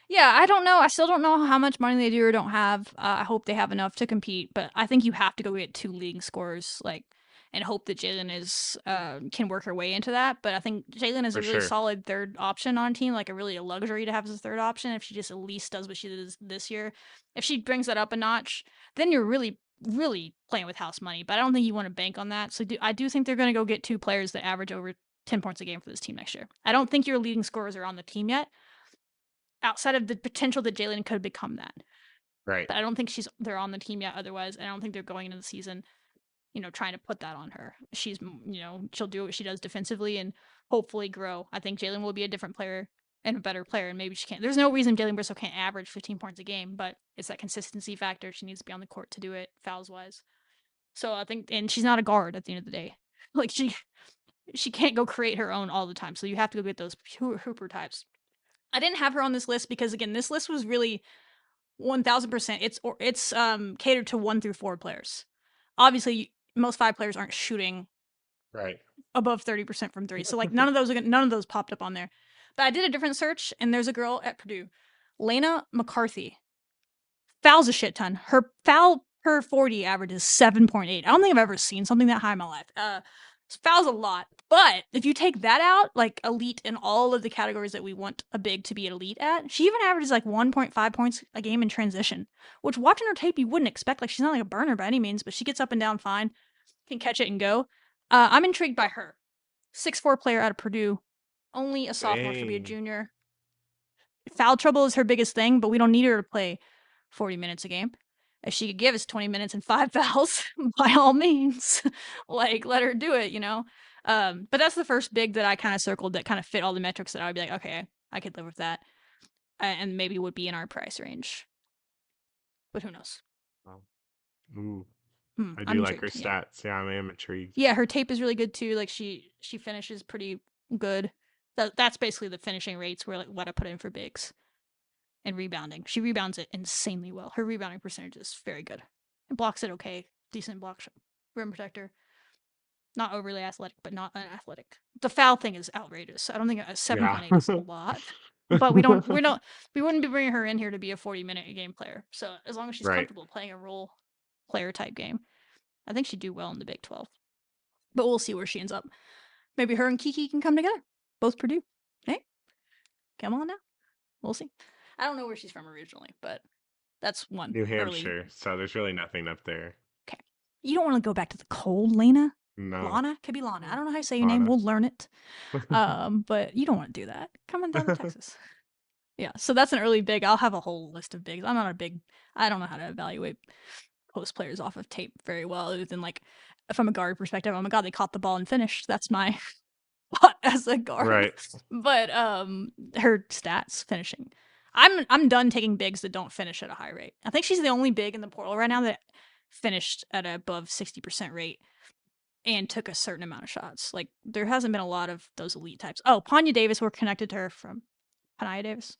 Yeah, I don't know. I still don't know how much money they do or don't have. I hope they have enough to compete, but I think you have to go get two leading scorers, like, and hope that Jalen is can work her way into that. But I think Jalen is For a really sure. solid third option on a team, like a luxury to have as a third option. If she just at least does what she did this year, if she brings that up a notch, then you're really, really playing with house money. But I don't think you want to bank on that. So I do think they're going to go get two players that average over 10 points a game for this team next year. I don't think your leading scorers are on the team yet outside of the potential that Jalen could become that. Right. But I don't think they're on the team yet otherwise. And I don't think they're going into the season, trying to put that on her. She'll do what she does defensively and hopefully grow. I think Jalen will be a different player and a better player, and maybe she can't. There's no reason Jalen Bristol can't average 15 points a game, but it's that consistency factor. She needs to be on the court to do it, fouls wise. So I think, and she's not a guard at the end of the day. Like she can't go create her own all the time. So you have to go get those hooper types. I didn't have her on this list because again, this list was really 1000%. It's catered to 1 through 4 players. Obviously, most 5 players aren't shooting Right. above 30% from 3. So like none of those popped up on there. But I did a different search and there's a girl at Purdue, Lena McCarthy. Fouls a shit ton. Her foul per 40 average is 7.8. I don't think I've ever seen something that high in my life. Fouls a lot. But if you take that out, like elite in all of the categories that we want a big to be an elite at, she even averages like 1.5 points a game in transition, which watching her tape you wouldn't expect. Like she's not like a burner by any means, but she gets up and down fine, can catch it and go. I'm intrigued by her. 6'4" player out of Purdue, only a sophomore, she'll be a Dang. junior. Foul trouble is her biggest thing, but we don't need her to play 40 minutes a game. If she could give us 20 minutes and 5 fouls, by all means, like let her do it, But that's the first big that I kind of circled that kind of fit all the metrics that I would be like, okay, I could live with that, and maybe would be in our price range. But who knows? Ooh, I I'm do like her intrigued. Yeah. stats. Yeah, I am intrigued. Yeah, her tape is really good too. Like she finishes pretty good. That's basically the finishing rates where like what I put in for bigs. And rebounding. She rebounds it insanely well. Her rebounding percentage is very good. And blocks it okay. Decent block shot. Rim protector. Not overly athletic, but not unathletic. The foul thing is outrageous. I don't think a Yeah. 7.8 is a lot. But we wouldn't be bringing her in here to be a 40-minute a game player. So as long as she's Right. comfortable playing a role player type game, I think she'd do well in the Big 12. But we'll see where she ends up. Maybe her and Kiki can come together. Both Purdue. Hey, come on now. We'll see. I don't know where she's from originally, but that's one New early. Hampshire. So there's really nothing up there. Okay. You don't want to go back to the cold, Lena. No. Lana? Could be Lana. I don't know how you say your name. Lana. We'll learn it. But you don't want to do that. Come on down to Texas. Yeah, so that's an early big. I'll have a whole list of bigs. I don't know how to evaluate post players off of tape very well, other than like from a guard perspective. Oh my god, they caught the ball and finished. That's my spot as a guard. Right. But her stats finishing. I'm done taking bigs that don't finish at a high rate. I think she's the only big in the portal right now that finished at an above 60% rate and took a certain amount of shots. Like there hasn't been a lot of those elite types. Oh, Panya Davis, we're connected to her from Panya Davis,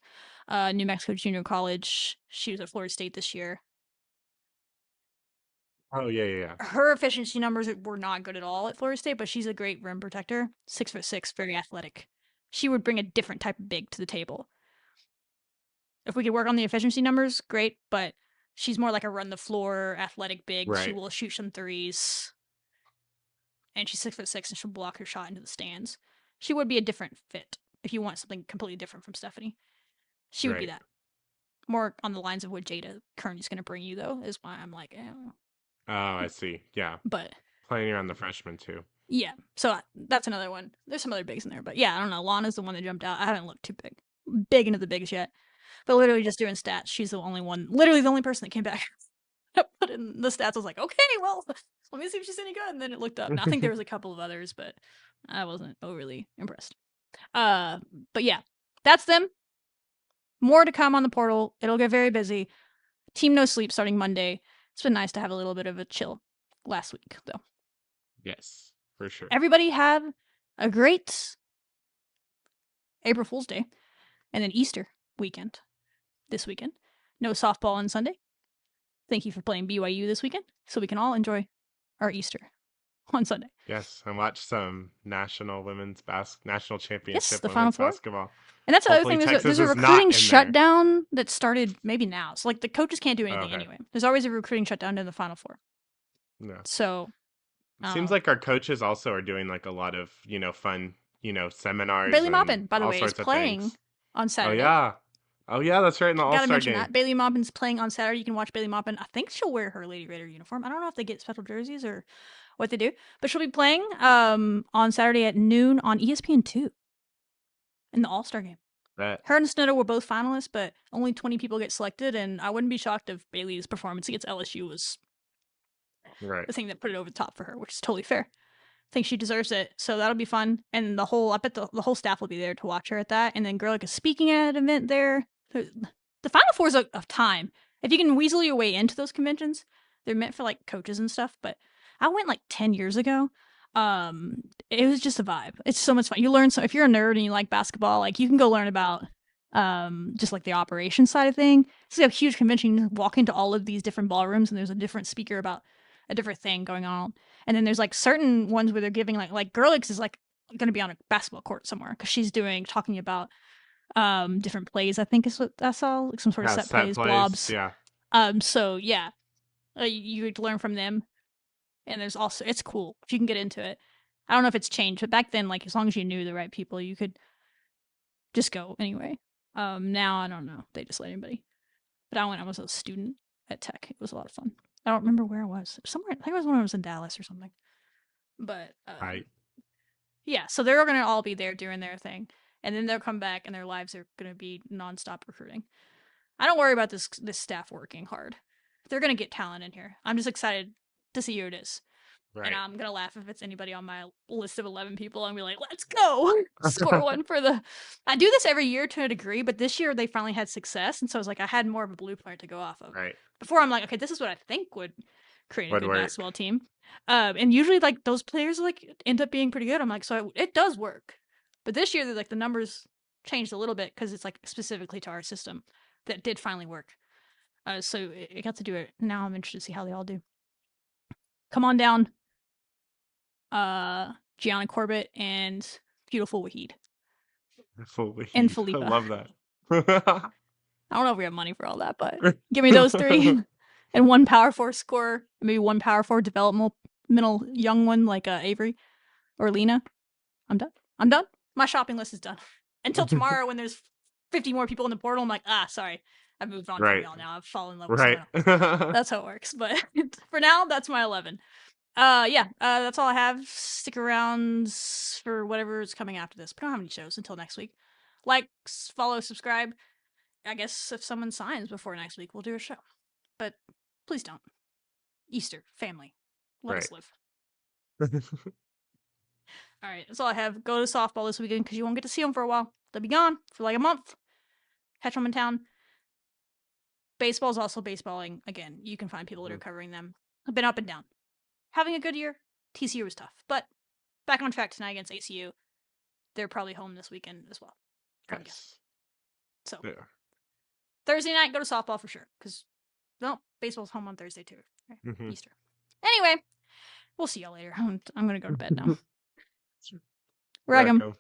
New Mexico Junior College. She was at Florida State this year. Oh yeah, yeah, yeah. Her efficiency numbers were not good at all at Florida State, but she's a great rim protector. 6'6", very athletic. She would bring a different type of big to the table. If we could work on the efficiency numbers, great, but she's more like a run the floor athletic big. Right. She will shoot some threes. And she's 6'6" and she'll block her shot into the stands. She would be a different fit if you want something completely different from Stephanie. She would be Right. that. More on the lines of what Jada Kearney's going to bring you, though, is why I'm like, Oh, I see. Yeah. But Playing around the freshmen too. yeah, so that's another one. There's some other bigs in there, but yeah, I don't know. Lana's the one that jumped out. I haven't looked too big into the bigs yet. But literally just doing stats, she's the only one, literally the only person that came back I put in the stats. I was like, okay, well, let me see if she's any good. And then it looked up. And I think there was a couple of others, but I wasn't overly impressed. But yeah, that's them. More to come on the portal. It'll get very busy. Team No Sleep starting Monday. It's been nice to have a little bit of a chill last week, though. Yes, for sure. Everybody have a great April Fool's Day and then Easter weekend this weekend. No softball on Sunday. Thank you for playing BYU this weekend so we can all enjoy our Easter on Sunday. Yes, and watch some national championship the Final women's Four. basketball. And that's the other Hopefully thing. Texas There's a is not recruiting in there. shutdown that started maybe now. So like the coaches can't do anything Okay. anyway. There's always a recruiting shutdown in the Final Four. No. So Seems like our coaches also are doing like a lot of, fun, seminars. Bailey and Maupin, by the all way, is sorts of playing things. on Saturday. Oh yeah, that's right in the Gotta All-Star mention game. that. Bailey Maupin's playing on Saturday. You can watch Bailey Maupin. I think she'll wear her Lady Raider uniform. I don't know if they get special jerseys or what they do, but she'll be playing on Saturday at noon on ESPN2 in the All-Star game. Her and Snoda were both finalists, but only 20 people get selected, and I wouldn't be shocked if Bailey's performance against LSU was the thing that put it over the top for her, which is totally fair. I think she deserves it, so that'll be fun. And I bet the whole staff will be there to watch her at that. And then Gerlich is speaking at an event there. The Final Fours of time. If you can weasel your way into those conventions, they're meant for like coaches and stuff. But I went like 10 years ago. It was just a vibe. It's so much fun. You learn so if you're a nerd and you like basketball, like you can go learn about just like the operations side of thing. It's like a huge convention. You walk into all of these different ballrooms and there's a different speaker about a different thing going on. And then there's like certain ones where they're giving like Gerlich's is like going to be on a basketball court somewhere because she's talking about different plays. I think is what I saw, like some sort of set plays, blobs. Yeah. So yeah, you get to learn from them. And there's also it's cool if you can get into it. I don't know if it's changed, but back then, like as long as you knew the right people, you could just go anyway. Now I don't know. They just let anybody. But I was a student at Tech. It was a lot of fun. I don't remember where I was. Somewhere. I think it was when I was in Dallas or something. But yeah, so they're going to all be there doing their thing, and then they'll come back, and their lives are going to be nonstop recruiting. I don't worry about this staff working hard. They're going to get talent in here. I'm just excited to see who it is. Right. And I'm going to laugh if it's anybody on my list of 11 people and be like, let's go score one for the... I do this every year to a degree, but this year they finally had success. And so I was like, I had more of a blueprint to go off of. Right. Before I'm like, okay, this is what I think would create a good basketball team. And usually like those players like end up being pretty good. I'm like, so it does work. But this year, like the numbers changed a little bit because it's like specifically to our system that did finally work. So it got to do it. Now I'm interested to see how they all do. Come on down. Gianna Corbett and beautiful Wahid. And Philippa. I love that. I don't know if we have money for all that, but give me those three. And one power four scorer, maybe one power four developmental young one like Avery or Lena. I'm done. My shopping list is done. Until tomorrow when there's 50 more people in the portal, I'm like, sorry. I've moved on from y'all now. I've fallen in love with someone else. That's how it works. But for now, that's my 11. That's all I have. Stick around for whatever's coming after this. We don't have any shows until next week. Like, follow, subscribe. I guess if someone signs before next week, we'll do a show. But please don't. Easter, family. Let us live. All right, that's all I have. Go to softball this weekend because you won't get to see them for a while. They'll be gone for like a month. Catch them in town. Baseball's also baseballing. Again, you can find people that are covering them. I've been up and down. Having a good year. TCU was tough. But back on track tonight against ACU. They're probably home this weekend as well. Yes. So, Thursday night, go to softball for sure. Because, baseball's home on Thursday too. Right? Mm-hmm. Easter. Anyway, we'll see y'all later. I'm going to go to bed now. Rag 'em.